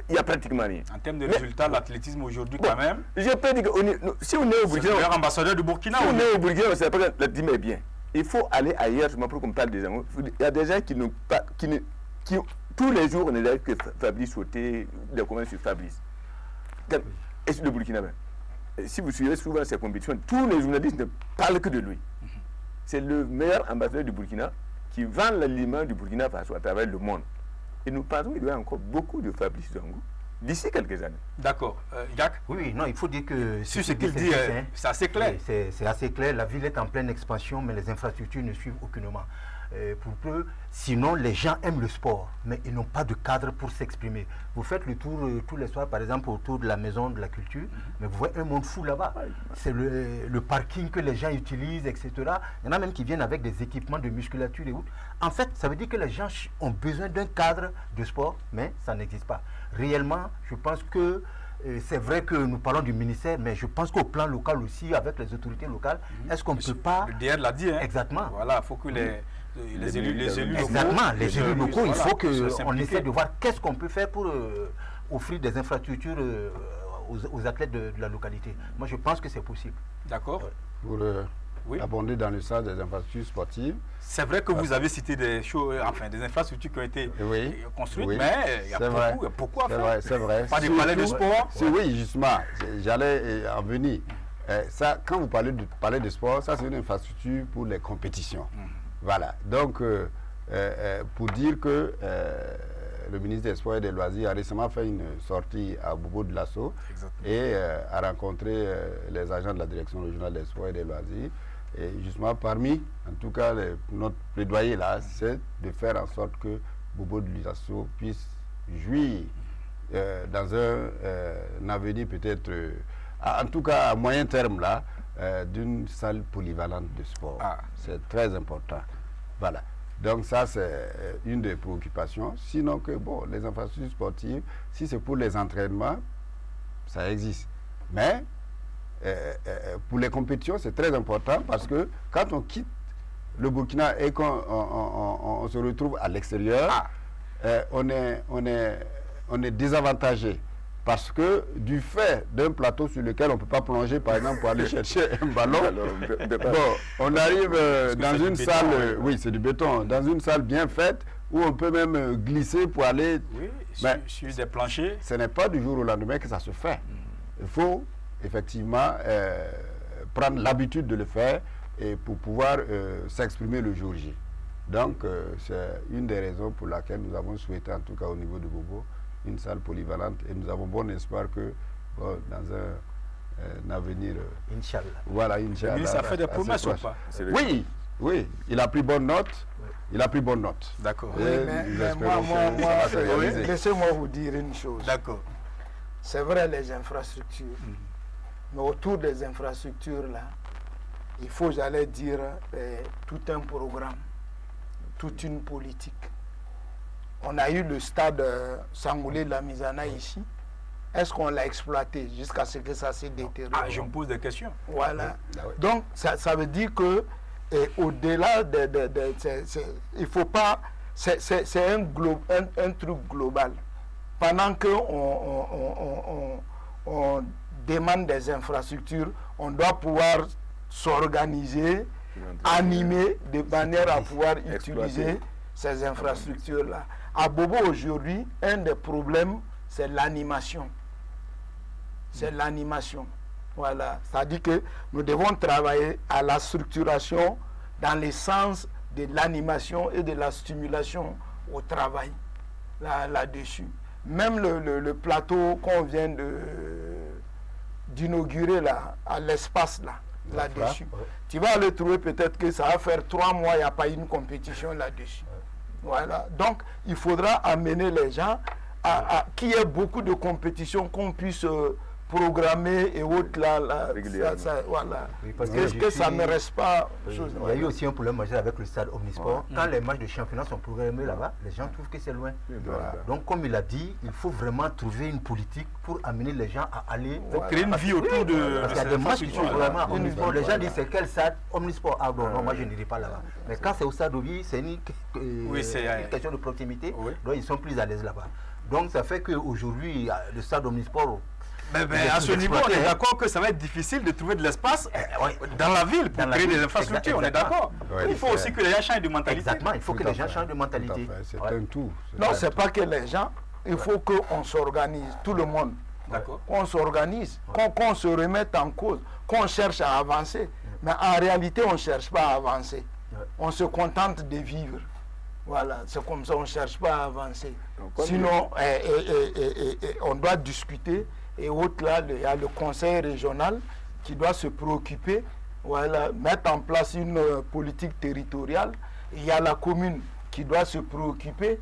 il n'y a pratiquement rien. En termes de résultats, l'athlétisme aujourd'hui, quand même. Je peux dire que si on est au Burkina. C'est le meilleur ambassadeur du Burkina. Si on est au Burkina, on ne sait pas que l'athlétisme est bien. Il faut aller ailleurs pour qu'on parle des gens. Il y a des gens qui tous les jours, on est là que Fabrice sauter, des commentaires sur Fabrice. Et sur le Burkina, si vous suivez souvent ces compétitions, tous les journalistes ne parlent que de lui. C'est le meilleur ambassadeur du Burkina qui vend l'aliment du Burkina Faso à travers le monde. Et nous pensons qu'il y a encore beaucoup de Fabrice Zangou d'ici quelques années. D'accord. Jacques? Oui, non, il faut dire que... Sur ce qu'il dit, c'est assez clair. C'est assez clair. La ville est en pleine expansion, mais les infrastructures ne suivent aucunement. pour peu. Sinon, les gens aiment le sport, mais ils n'ont pas de cadre pour s'exprimer. Vous faites le tour tous les soirs, par exemple, autour de la maison de la culture, mais vous voyez un monde fou là-bas. C'est le parking que les gens utilisent, etc. Il y en a même qui viennent avec des équipements de musculature et autres. En fait, ça veut dire que les gens ont besoin d'un cadre de sport, mais ça n'existe pas. Réellement, je pense que c'est vrai que nous parlons du ministère, mais je pense qu'au plan local aussi, avec les autorités locales, est-ce qu'on ne peut pas... Le DR l'a dit, hein. Exactement. Voilà, il faut que les élus locaux... Exactement, les élus locaux, il faut qu'on s'impliquer. essaie de voir qu'est-ce qu'on peut faire pour offrir des infrastructures aux athlètes de la localité. Moi, je pense que c'est possible. D'accord. Pour abonder dans le sens des infrastructures sportives. C'est vrai que vous avez cité des choses, enfin des infrastructures qui ont été construites, mais il y a beaucoup à faire. C'est vrai. Pas des palais de sport. Oui, justement, j'allais en venir. Ça, quand vous parlez de sport, ça c'est une infrastructure pour les compétitions. Voilà. Donc, pour dire que le ministre des Sports et des Loisirs a récemment fait une sortie à Bobo de Lasso et a rencontré les agents de la Direction régionale des Sports et des Loisirs. Et justement, parmi, en tout cas, notre plaidoyer là, c'est de faire en sorte que Bobo de Lasso puisse jouir dans un avenir peut-être, en tout cas à moyen terme là, d'une salle polyvalente de sport. C'est très important. Voilà. Donc ça, c'est une des préoccupations. Sinon que, bon, les infrastructures sportives, si c'est pour les entraînements, ça existe. Mais pour les compétitions, c'est très important parce que quand on quitte le Burkina et qu'on se retrouve à l'extérieur, on est désavantagé. Parce que du fait d'un plateau sur lequel on ne peut pas plonger, par exemple, pour aller chercher un ballon, on arrive dans une salle, oui, c'est du béton, dans une salle bien faite, où on peut même glisser pour aller... Oui, sur des planchers. Ce n'est pas du jour au lendemain que ça se fait. Il faut effectivement prendre l'habitude de le faire et pour pouvoir s'exprimer le jour J. Donc, c'est une des raisons pour laquelle nous avons souhaité, en tout cas au niveau de Bobo, une salle polyvalente et nous avons bon espoir que dans un avenir... Inch'Allah. Voilà, Inch'Allah. Ça fait des promesses ou pas? Oui, oui, il a pris bonne note. Il a pris bonne note. D'accord. Oui, mais moi, laissez-moi vous dire une chose. D'accord. C'est vrai les infrastructures, mais autour des infrastructures là, il faut, j'allais dire, tout un programme, toute une politique. On a eu le stade Sangoulé de la Misana ici. Est-ce qu'on l'a exploité jusqu'à ce que ça s'est détérioré? Je me pose des questions. Voilà. Donc, ça veut dire que au-delà il faut pas... C'est un truc global. Pendant qu'on demande des infrastructures, on doit pouvoir s'organiser, animer de manière à pouvoir utiliser ces infrastructures-là. À Bobo aujourd'hui, un des problèmes, c'est l'animation. C'est l'animation. Voilà. C'est-à-dire que nous devons travailler à la structuration dans le sens de l'animation et de la stimulation au travail là-dessus. Même le plateau qu'on vient d'inaugurer là, à l'espace là-dessus. Tu vas le trouver peut-être que ça va faire 3 mois, il n'y a pas une compétition là-dessus. Voilà. Donc, il faudra amener les gens à qu'il y ait beaucoup de compétitions qu'on puisse programmer et autres là. Voilà. Oui, parce que ça ne reste pas... Il y a eu aussi un problème majeur avec le stade Omnisport. Quand les matchs de championnat sont programmés là-bas, les gens trouvent que c'est loin. Donc, comme il a dit, il faut vraiment trouver une politique pour amener les gens à aller... Créer une vie autour de... Parce qu'il y a des matchs qui sont vraiment Omnisport. Les gens disent c'est quel stade Omnisport? Ah non, moi je n'irai pas là-bas. Mais quand c'est au stade Ovi, c'est une question de proximité. Donc, ils sont plus à l'aise là-bas. Donc, ça fait qu'aujourd'hui, le stade Omnisport... Mais à ce niveau, on est d'accord que ça va être difficile de trouver de l'espace dans la ville pour créer des infrastructures, on est d'accord. Il faut aussi que les gens changent de mentalité. Exactement, il faut que les gens changent de mentalité. C'est un tout. Non, c'est pas que les gens, il faut qu'on s'organise, tout le monde. Qu'on s'organise, qu'on se remette en cause, qu'on cherche à avancer. Mais en réalité, on ne cherche pas à avancer. On se contente de vivre. Voilà, c'est comme ça, on ne cherche pas à avancer. Sinon, on doit discuter. Et autre là, il y a le conseil régional qui doit se préoccuper, voilà, mettre en place une politique territoriale il y a la commune qui doit se préoccuper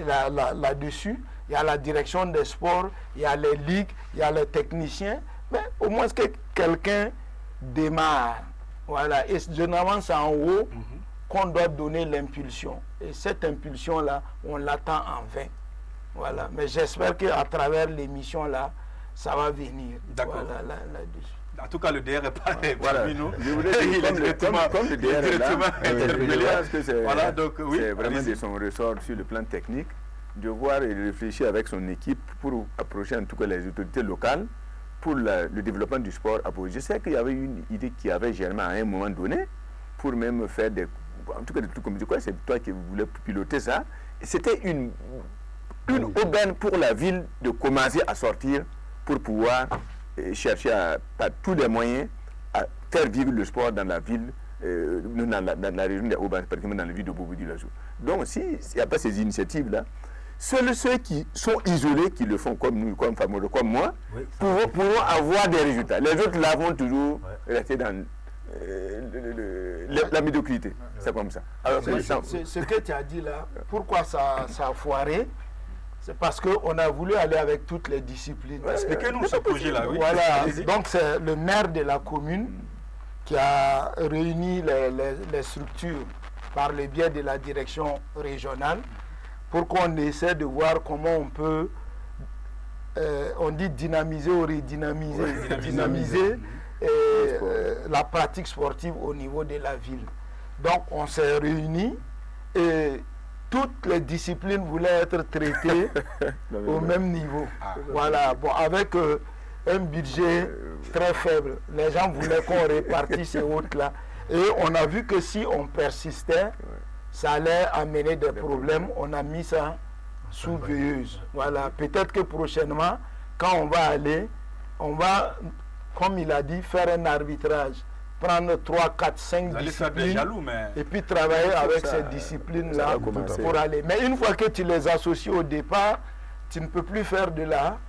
là-dessus. Il y a la direction des sports, il y a les ligues, il y a les techniciens. Mais au moins que quelqu'un démarre. Voilà. Et généralement, c'est en haut qu'on doit donner l'impulsion. Et cette impulsion-là, on l'attend en vain. Voilà. Mais j'espère qu'à travers l'émission-là, ça va venir. D'accord. Voilà, là-dessus. En tout cas, le DR est pas Voilà. nous. Je voulais dire, comme le DR est là, je pense que c'est voilà, donc, oui, c'est vraiment de son ressort sur le plan technique, de voir et de réfléchir avec son équipe pour approcher en tout cas les autorités locales pour le développement du sport à Pau. Je sais qu'il y avait une idée qui avait germé à un moment donné pour même faire des... En tout cas, des trucs comme quoi, c'est toi qui voulais piloter ça. C'était une aubaine pour la ville de commencer à sortir pour pouvoir chercher par tous les moyens à faire vivre le sport dans la ville, dans la région des Hauts-Bains, particulièrement dans la ville de Bobo-Dioulasso. Donc, s'il n'y a pas ces initiatives-là, seuls ceux qui sont isolés, qui le font comme nous, comme Famodo, comme moi, Oui, pourront avoir des résultats. Les autres là vont toujours rester dans la médiocrité. C'est comme ça. Alors, Ce que tu as dit là, pourquoi ça a foiré? C'est parce qu'on a voulu aller avec toutes les disciplines. Expliquez-nous ce projet-là. Oui. Voilà, donc c'est le maire de la commune qui a réuni les structures par le biais de la direction régionale pour qu'on essaie de voir comment on peut, on dit dynamiser ou redynamiser, dynamiser la pratique sportive au niveau de la ville. Donc on s'est réunis et toutes les disciplines voulaient être traitées au même niveau. Voilà, bon, avec un budget très faible. Les gens voulaient qu'on répartisse ces autres-là. Et on a vu que si on persistait, ça allait amener des problèmes. On a mis ça sous veilleuse. Voilà, peut-être que prochainement, quand on va aller, on va, comme il a dit, faire un arbitrage. Prendre 3, 4, 5 disciplines jaloux, mais... et puis travailler avec ces disciplines-là pour aller. Mais une fois que tu les associes au départ, tu ne peux plus faire de la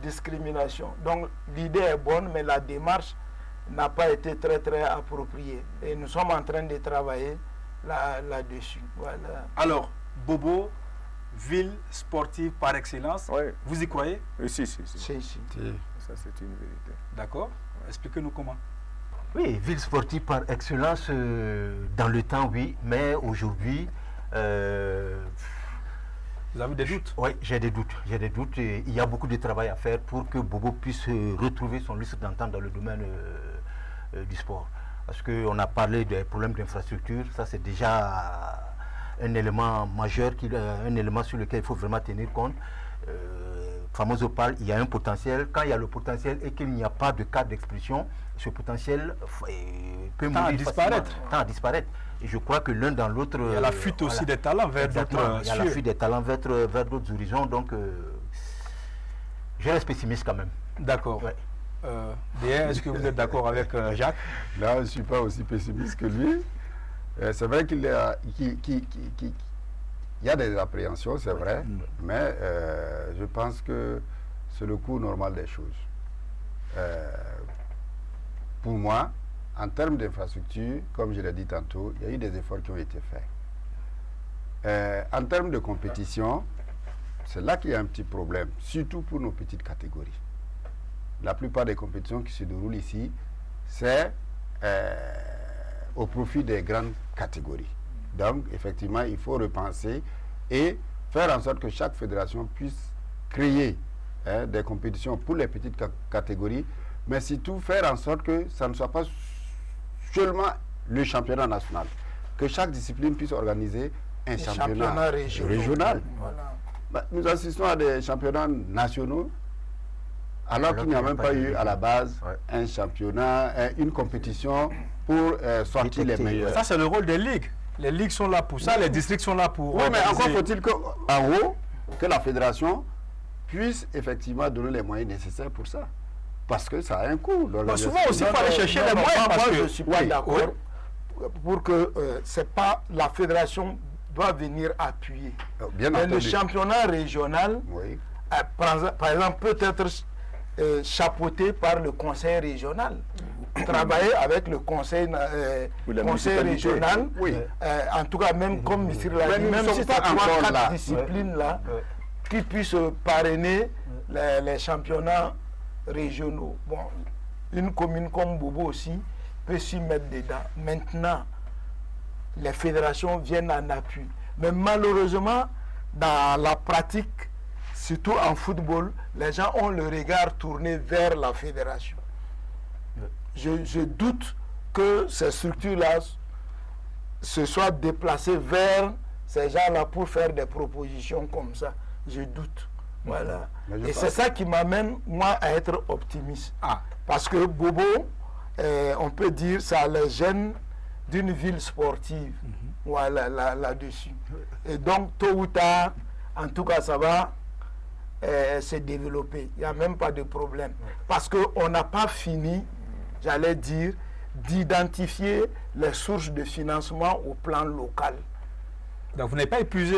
discrimination. Donc l'idée est bonne, mais la démarche n'a pas été très très appropriée. Et nous sommes en train de travailler là-dessus. Voilà. Alors, Bobo, ville sportive par excellence, vous y croyez? Si. Si. Ça, c'est une vérité. D'accord. Expliquez-nous comment. Oui, ville sportive par excellence, dans le temps, oui, mais aujourd'hui... Vous avez des doutes? Oui, j'ai des doutes. Et il y a beaucoup de travail à faire pour que Bobo puisse retrouver son lustre d'antan dans le domaine du sport. Parce qu'on a parlé des problèmes d'infrastructure, ça c'est déjà un élément majeur, un élément sur lequel il faut vraiment tenir compte. Famoso parle, il y a un potentiel. Quand il y a le potentiel et qu'il n'y a pas de cadre d'expulsion, ce potentiel peut mourir disparaître. Tend à disparaître. Et je crois que l'un dans l'autre... Il y a la fuite aussi des talents vers d'autres... Il y a la fuite des talents vers d'autres horizons. Donc, je reste pessimiste quand même. D'accord. Ouais. Est-ce que vous êtes d'accord avec Jacques? Là, je ne suis pas aussi pessimiste que lui. C'est vrai qu'il y a... Il y a des appréhensions, c'est vrai, mais je pense que c'est le cours normal des choses. Pour moi, en termes d'infrastructure, comme je l'ai dit tantôt, il y a eu des efforts qui ont été faits. En termes de compétition, c'est là qu'il y a un petit problème, surtout pour nos petites catégories. La plupart des compétitions qui se déroulent ici, c'est au profit des grandes catégories. Donc, effectivement, il faut repenser et faire en sorte que chaque fédération puisse créer des compétitions pour les petites catégories, mais surtout faire en sorte que ça ne soit pas seulement le championnat national, que chaque discipline puisse organiser un championnat régional. Voilà. Bah, nous assistons à des championnats nationaux, alors qu'il n'y a même pas eu à la base un championnat, une compétition pour sortir les meilleurs. Ça, c'est le rôle des ligues. Les ligues sont là pour ça, les districts sont là pour... Oui, mais encore faut-il qu'en haut, que la fédération puisse effectivement donner les moyens nécessaires pour ça. Parce que ça a un coût. Souvent aussi, il faut aller chercher les moyens. Parce que je ne suis pas d'accord pour que c'est pas la fédération doit venir appuyer. Bien mais entendu. le championnat régional, par exemple, peut être chapeauté par le conseil régional. travailler avec le conseil, conseil régional, en tout cas même comme M. l'a dit, même si c'est 3-4 disciplines là, qui puissent parrainer les championnats régionaux. Bon, une commune comme Bobo aussi peut s'y mettre dedans. Maintenant, les fédérations viennent en appui. Mais malheureusement, dans la pratique, surtout en football, les gens ont le regard tourné vers la fédération. Je doute que ces structures-là se soient déplacées vers ces gens-là pour faire des propositions comme ça. Je doute. Voilà. Et c'est ça qui m'amène, moi, à être optimiste. Parce que Bobo, on peut dire, ça les gêne d'une ville sportive. Voilà, là-dessus. Et donc, tôt ou tard, en tout cas, ça va se développer. Il n'y a même pas de problème. Parce qu'on n'a pas fini, j'allais dire, d'identifier les sources de financement au plan local. Donc vous n'avez pas épuisé...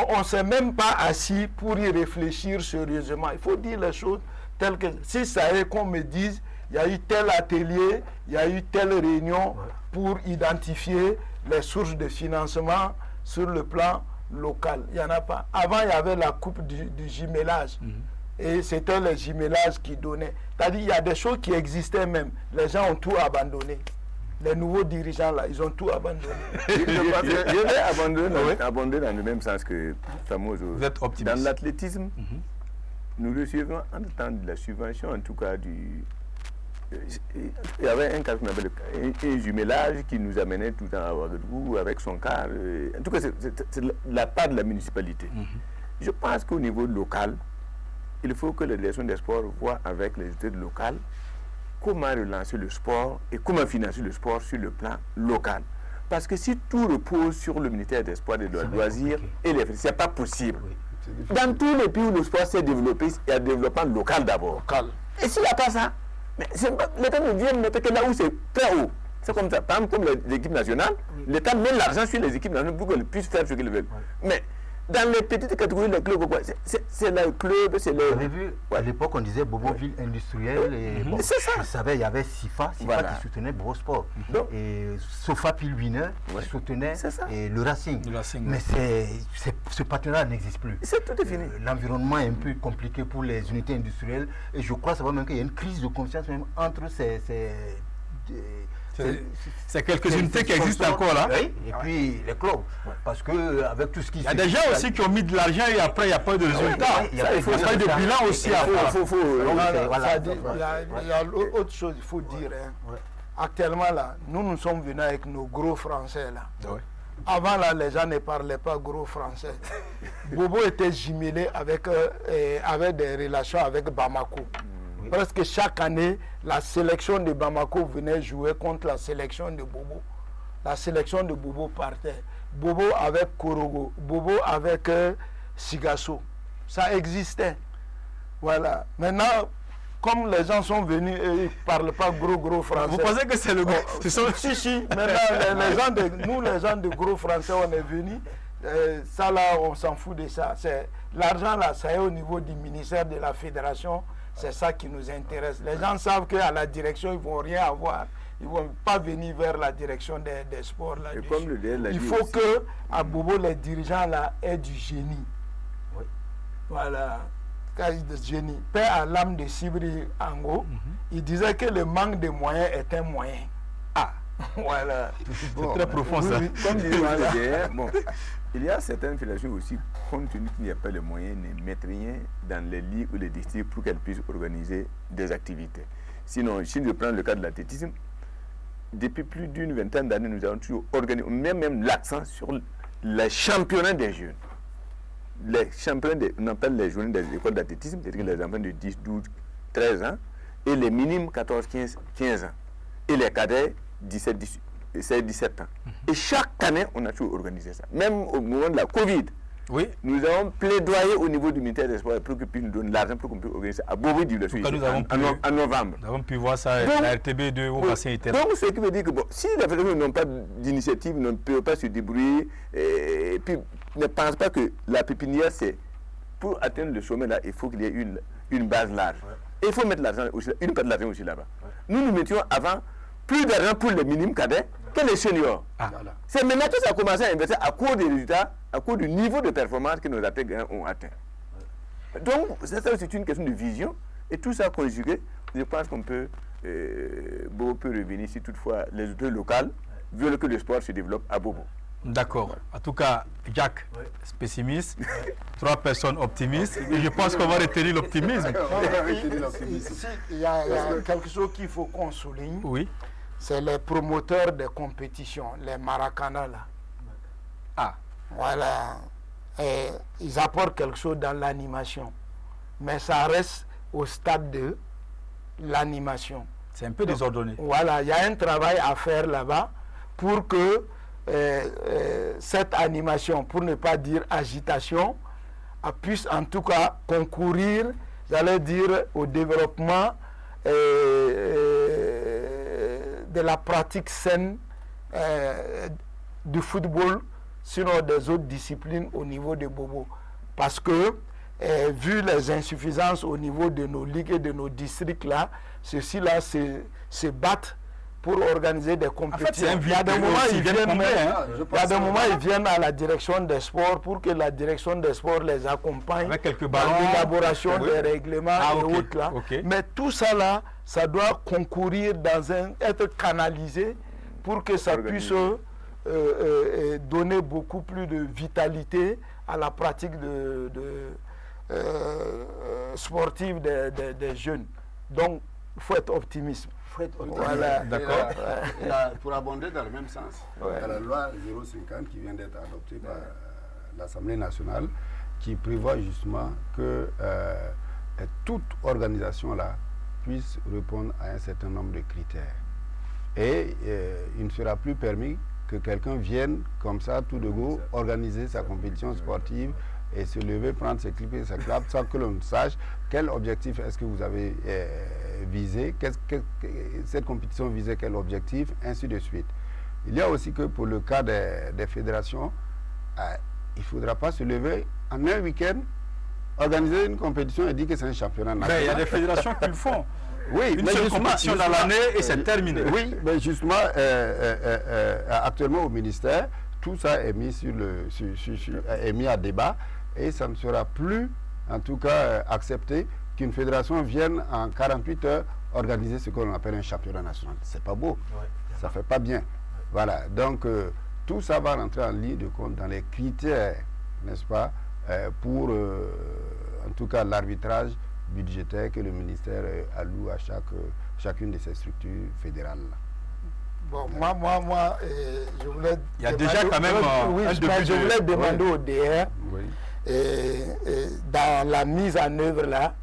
On ne s'est même pas assis pour y réfléchir sérieusement. Il faut dire les choses telles que... Si ça est qu'on me dise, il y a eu tel atelier, il y a eu telle réunion pour identifier les sources de financement sur le plan local. Il n'y en a pas. Avant, il y avait la coupe du jumelage. Et c'était le jumelage qui donnait. C'est-à-dire qu'il y a des choses qui existaient même. Les gens ont tout abandonné. Les nouveaux dirigeants, là, ils ont tout abandonné. Je vais abandonner dans le même sens que Famoso. Vous êtes optimiste. Dans l'athlétisme, nous recevons en temps de la subvention, en tout cas du... Il y avait un cas qu'on appelle un jumelage qui nous amenait tout le temps à Ouagadougou avec son car. En tout cas, c'est la part de la municipalité. Je pense qu'au niveau local, il faut que la direction des sports voit avec les autorités locales comment relancer le sport et comment financer le sport sur le plan local. Parce que si tout repose sur le ministère des Sports et des Loisirs, ce n'est pas possible. Dans tous les pays où le sport s'est développé, il y a un développement local d'abord. Et s'il n'y a pas ça, l'État ne vient mettre que là où c'est très haut. C'est comme ça. Par exemple, comme les équipes nationales, l'État met l'argent sur les équipes nationales pour qu'elles puissent faire ce qu'ils veulent. Mais dans les petites catégories, les clubs, c'est le club, c'est le... Vous avez vu, à l'époque, on disait Boboville industrielle. Et bon, c'est ça. Je savais, il y avait SIFA qui soutenait Bobo Sport. Et Sofa Pilwiner qui soutenait le Racing. Mais ce partenariat n'existe plus. C'est tout est fini. L'environnement est un peu compliqué pour les unités industrielles. Et je crois même qu'il y a une crise de confiance même entre c'est quelques unités qui existent encore là. Oui, et puis les clubs. Parce que avec tout ce qui... Il y a des gens aussi qui ont mis de l'argent et après il n'y a pas de résultat. Il y a pas de bilan aussi à faire. Il y a autre chose, il faut dire. Actuellement là, nous sommes venus avec nos gros français là. Avant là, les gens ne parlaient pas gros français. Bobo était jumelé avec des relations avec Bamako. Presque chaque année, la sélection de Bamako venait jouer contre la sélection de Bobo. La sélection de Bobo partait. Bobo avec Korogo, Bobo avec Sigasso. Ça existait. Voilà. Maintenant, comme les gens sont venus et ils ne parlent pas gros français. Vous pensez que c'est le gros Si. Maintenant, les gens de gros français, on est venus. Ça là, on s'en fout de ça. L'argent là, ça est au niveau du ministère de la Fédération. C'est ça qui nous intéresse. Les gens savent qu'à la direction, ils ne vont rien avoir. Ils ne vont pas venir vers la direction des sports. Là, il faut qu'à Bobo, les dirigeants là, aient du génie. Voilà. Génie. Père à l'âme de Sibri Ango, il disait que le manque de moyens est un moyen. Voilà. C'est très profond ça. Comme disait il y a certaines fédérations aussi, compte tenu qu'il n'y a pas les moyens, ne mettent rien dans les ligues ou les districts pour qu'elles puissent organiser des activités. Sinon, si je prends le cas de l'athlétisme, depuis plus d'une vingtaine d'années, nous avons toujours organisé, même l'accent sur les championnats des jeunes. Les championnats, on appelle les journées des écoles d'athlétisme, c'est-à-dire les enfants de 10, 12, 13 ans, et les minimes 14, 15 ans. Et les cadets 17 ans. Et chaque année, on a toujours organisé ça. Même au moment de la Covid, nous avons plaidoyé au niveau du ministère des Sports pour qu'ils puissent nous donner l'argent pour qu'on puisse organiser ça à Bobo du en novembre. Nous avons pu voir ça à la RTB2 au bassin interne. Donc, ce qui veut dire que si les fédérations n'ont pas d'initiative, ne peuvent pas se débrouiller, et puis ne pensent pas que la pépinière, c'est pour atteindre le sommet là, il faut qu'il y ait une base large. Et il faut mettre l'argent aussi, une part de l'argent aussi là-bas. Nous mettions avant plus d'argent pour les minimes cadets que les seniors. Voilà. C'est maintenant que ça a commencé à investir à cause des résultats, à cause du niveau de performance que nos athlètes ont atteint. Donc, c'est une question de vision. Et tout ça conjugué, je pense qu'on peut, Bobo peut revenir si toutefois les autorités locales veulent que le sport se développe à Bobo. D'accord. En tout cas, Jack, pessimiste, 3 personnes optimistes, et je pense qu'on va retenir l'optimisme. Il y a quelque chose qu'il faut qu'on souligne. Oui. C'est les promoteurs des compétitions, les Maracana là. Ah. Voilà. Et ils apportent quelque chose dans l'animation. Mais ça reste au stade de l'animation. C'est un peu désordonné. Voilà, il y a un travail à faire là-bas pour que cette animation, pour ne pas dire agitation, puisse en tout cas concourir, j'allais dire, au développement de la pratique saine du football, sinon des autres disciplines au niveau de Bobo. Parce que, vu les insuffisances au niveau de nos ligues et de nos districts là, ceux-ci-là se battent pour organiser des compétitions. En fait, il y a des moments, ils viennent à la direction des sports pour que la direction des sports les accompagne avec quelques dans l'élaboration des règlements et autres là. Mais tout ça là, ça doit concourir être canalisé pour que ça puisse donner beaucoup plus de vitalité à la pratique sportive des jeunes. Donc, il faut être optimiste. Voilà, d'accord. Pour abonder dans le même sens, il y a la loi 050 qui vient d'être adoptée par l'Assemblée nationale qui prévoit justement que toute organisation là puisse répondre à un certain nombre de critères. Et il ne sera plus permis que quelqu'un vienne comme ça, tout de go, organiser sa compétition sportive et se lever, prendre ses clips et ses claps sans que l'on sache quel objectif est-ce que vous avez visé, cette compétition visait quel objectif, ainsi de suite. Il y a aussi que pour le cas des fédérations, il ne faudra pas se lever en un week-end, organiser une compétition et dire que c'est un championnat national. Mais il y a des fédérations qui le font. Oui, une seule compétition dans l'année et c'est terminé. Oui, mais justement, actuellement au ministère, tout ça est mis, est mis à débat et ça ne sera plus, en tout cas, accepté qu'une fédération vienne en 48 heures organiser ce qu'on appelle un championnat national. C'est pas beau, ça fait pas bien. Voilà, donc tout ça va rentrer en ligne de compte dans les critères, n'est-ce pas, pour, en tout cas, l'arbitrage budgétaire que le ministère alloue à chacune de ces structures fédérales. Bon, moi, je voulais... Il y a déjà quand même je voulais demander au DR, dans la mise en œuvre là,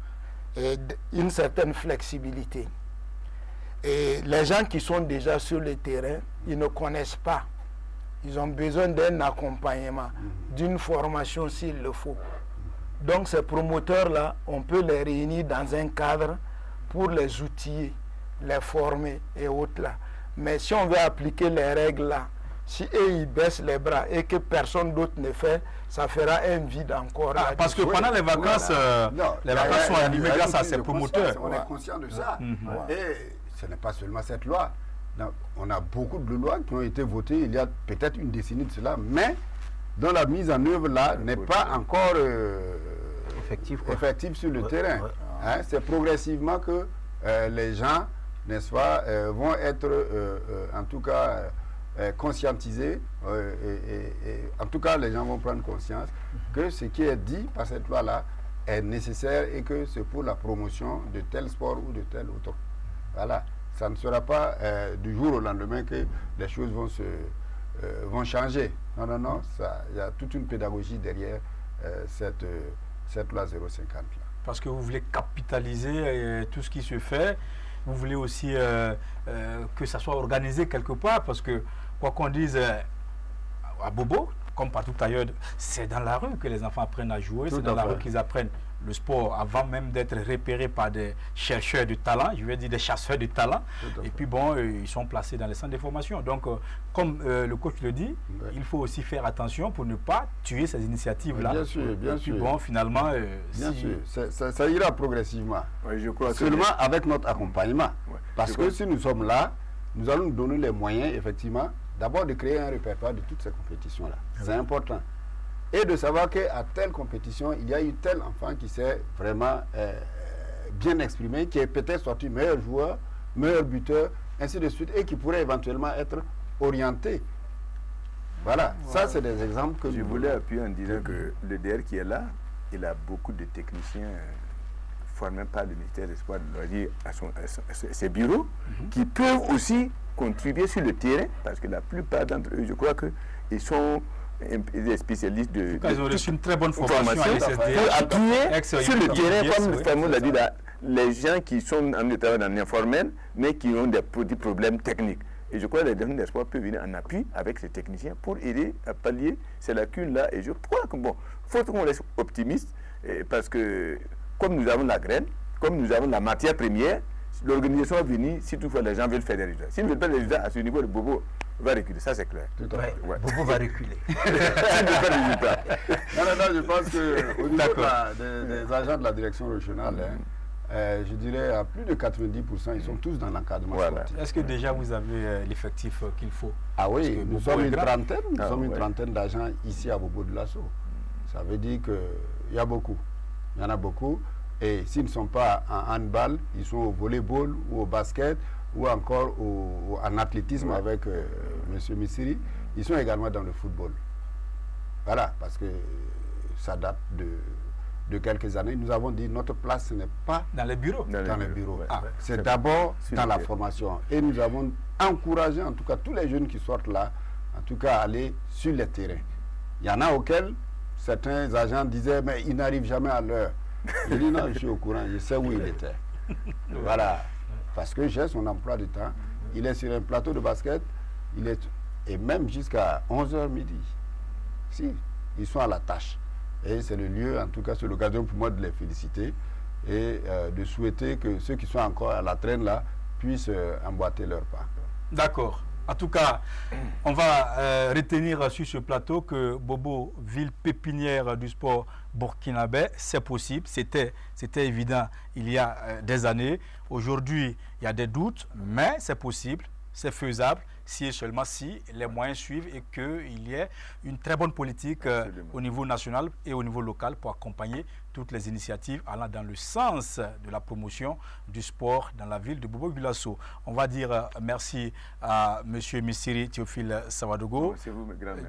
une certaine flexibilité. Et les gens qui sont déjà sur le terrain, ils ne connaissent pas. Ils ont besoin d'un accompagnement, d'une formation s'il le faut. Donc ces promoteurs-là, on peut les réunir dans un cadre pour les outiller, les former et autres là. Mais si on veut appliquer les règles là, si eux ils baissent les bras et que personne d'autre ne fait, ça fera un vide encore. Parce que pendant les vacances, les vacances sont animées grâce à ces promoteurs. On est conscient de ça. Et ce n'est pas seulement cette loi. Non, on a beaucoup de lois qui ont été votées il y a peut-être une décennie de cela, mais dont la mise en œuvre là n'est pas encore effective sur le terrain. Hein, c'est progressivement que les gens, n'est-ce pas, vont être en tout cas conscientisés et en tout cas les gens vont prendre conscience que ce qui est dit par cette loi là est nécessaire et que c'est pour la promotion de tel sport ou de tel autre. Voilà, ça ne sera pas du jour au lendemain que les choses vont changer. Non, il y a toute une pédagogie derrière cette loi 050 là. Parce que vous voulez capitaliser tout ce qui se fait, vous voulez aussi que ça soit organisé quelque part, parce que quoi qu'on dise à Bobo, comme partout ailleurs, c'est dans la rue que les enfants apprennent à jouer, c'est dans la rue qu'ils apprennent le sport avant même d'être repérés par des chercheurs de talent, je veux dire des chasseurs de talent. Et puis bon, ils sont placés dans les centres de formation. Donc, comme le coach le dit, il faut aussi faire attention pour ne pas tuer ces initiatives-là. Bien sûr, bien sûr. Et puis bon, finalement... bien sûr, ça ira progressivement. Oui, je crois seulement avec notre accompagnement. Parce que si nous sommes là, nous allons nous donner les moyens, effectivement, d'abord de créer un répertoire de toutes ces compétitions-là. C'est important. Et de savoir qu'à telle compétition, il y a eu tel enfant qui s'est vraiment bien exprimé, qui est peut-être sorti meilleur joueur, meilleur buteur, ainsi de suite, et qui pourrait éventuellement être orienté. Voilà, ça c'est des exemples que je voulais appuyer en disant que le DR qui est là, il a beaucoup de techniciens formés par le ministère des Sports de loisirs à ses bureaux, qui peuvent aussi contribuer sur le terrain, parce que la plupart d'entre eux, je crois qu'ils sont des spécialistes de... Ils ont reçu une très bonne formation pour appuyer sur le terrain, comme le fameux l'a dit là, les gens qui sont en travail dans l'informel, mais qui ont des problèmes techniques. Et je crois que les derniers des sports peuvent venir en appui avec ces techniciens pour aider à pallier ces lacunes-là. Et je crois que, bon, il faut qu'on reste optimiste, parce que comme nous avons la graine, comme nous avons la matière première, l'organisation va venir si toutefois les gens veulent faire des résultats. S'ils ne veulent pas des résultats, à ce niveau, le Bobo va reculer, ça c'est clair. Bobo va reculer. Non, je pense qu'au niveau des agents de la direction régionale, je dirais à plus de 90%, ils sont tous dans l'encadrement sportif. Est-ce que déjà vous avez l'effectif qu'il faut? Ah oui, nous sommes une trentaine d'agents ici à Bobo de Lasso. Ça veut dire qu'il y a beaucoup. Il y en a beaucoup. Et s'ils ne sont pas en handball, ils sont au volleyball ou au basket ou encore en athlétisme avec M. Missiri. Ils sont également dans le football. Voilà, parce que ça date de quelques années. Nous avons dit notre place, ce n'est pas dans les bureaux. Dans les bureaux. C'est d'abord dans la formation. Et nous avons encouragé en tout cas tous les jeunes qui sortent là, en tout cas à aller sur les terrains. Il y en a auxquels certains agents disaient, mais ils n'arrivent jamais à l'heure. Je dis non, je suis au courant, je sais où il était. Voilà. Parce que j'ai son emploi du temps. Il est sur un plateau de basket, et même jusqu'à 11h midi. Si, ils sont à la tâche. Et c'est le lieu, en tout cas, c'est l'occasion pour moi de les féliciter et de souhaiter que ceux qui sont encore à la traîne là puissent emboîter leur pas. D'accord. En tout cas, on va retenir sur ce plateau que Bobo, ville pépinière du sport burkinabé, c'est possible. C'était évident il y a des années. Aujourd'hui, il y a des doutes, mais c'est possible, c'est faisable, si et seulement si les moyens suivent et qu'il y ait une très bonne politique au niveau national et au niveau local pour accompagner toutes les initiatives allant dans le sens de la promotion du sport dans la ville de Bobo-Dioulasso. On va dire merci à M. Missiri Théophile Savadogo,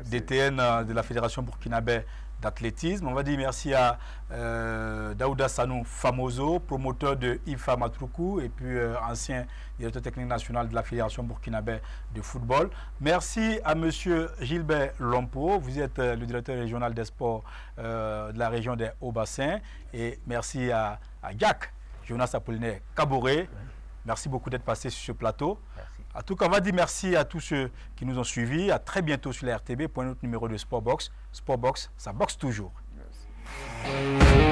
DTN de la Fédération burkinabé d'athlétisme. On va dire merci à Daouda Sanou Famoso, promoteur de IFA Matruku et puis ancien directeur technique national de la Fédération burkinabé de football. Merci à M. Gilbert Lompo, vous êtes le directeur régional des sports de la région des Hauts-Bassins. Et merci à Yak, Jonas Apollinaire Kaboré. Merci beaucoup d'être passé sur ce plateau. Merci. En tout cas, on va dire merci à tous ceux qui nous ont suivis. À très bientôt sur la RTB pour un autre numéro de Sportbox. Sportbox, ça boxe toujours. Merci.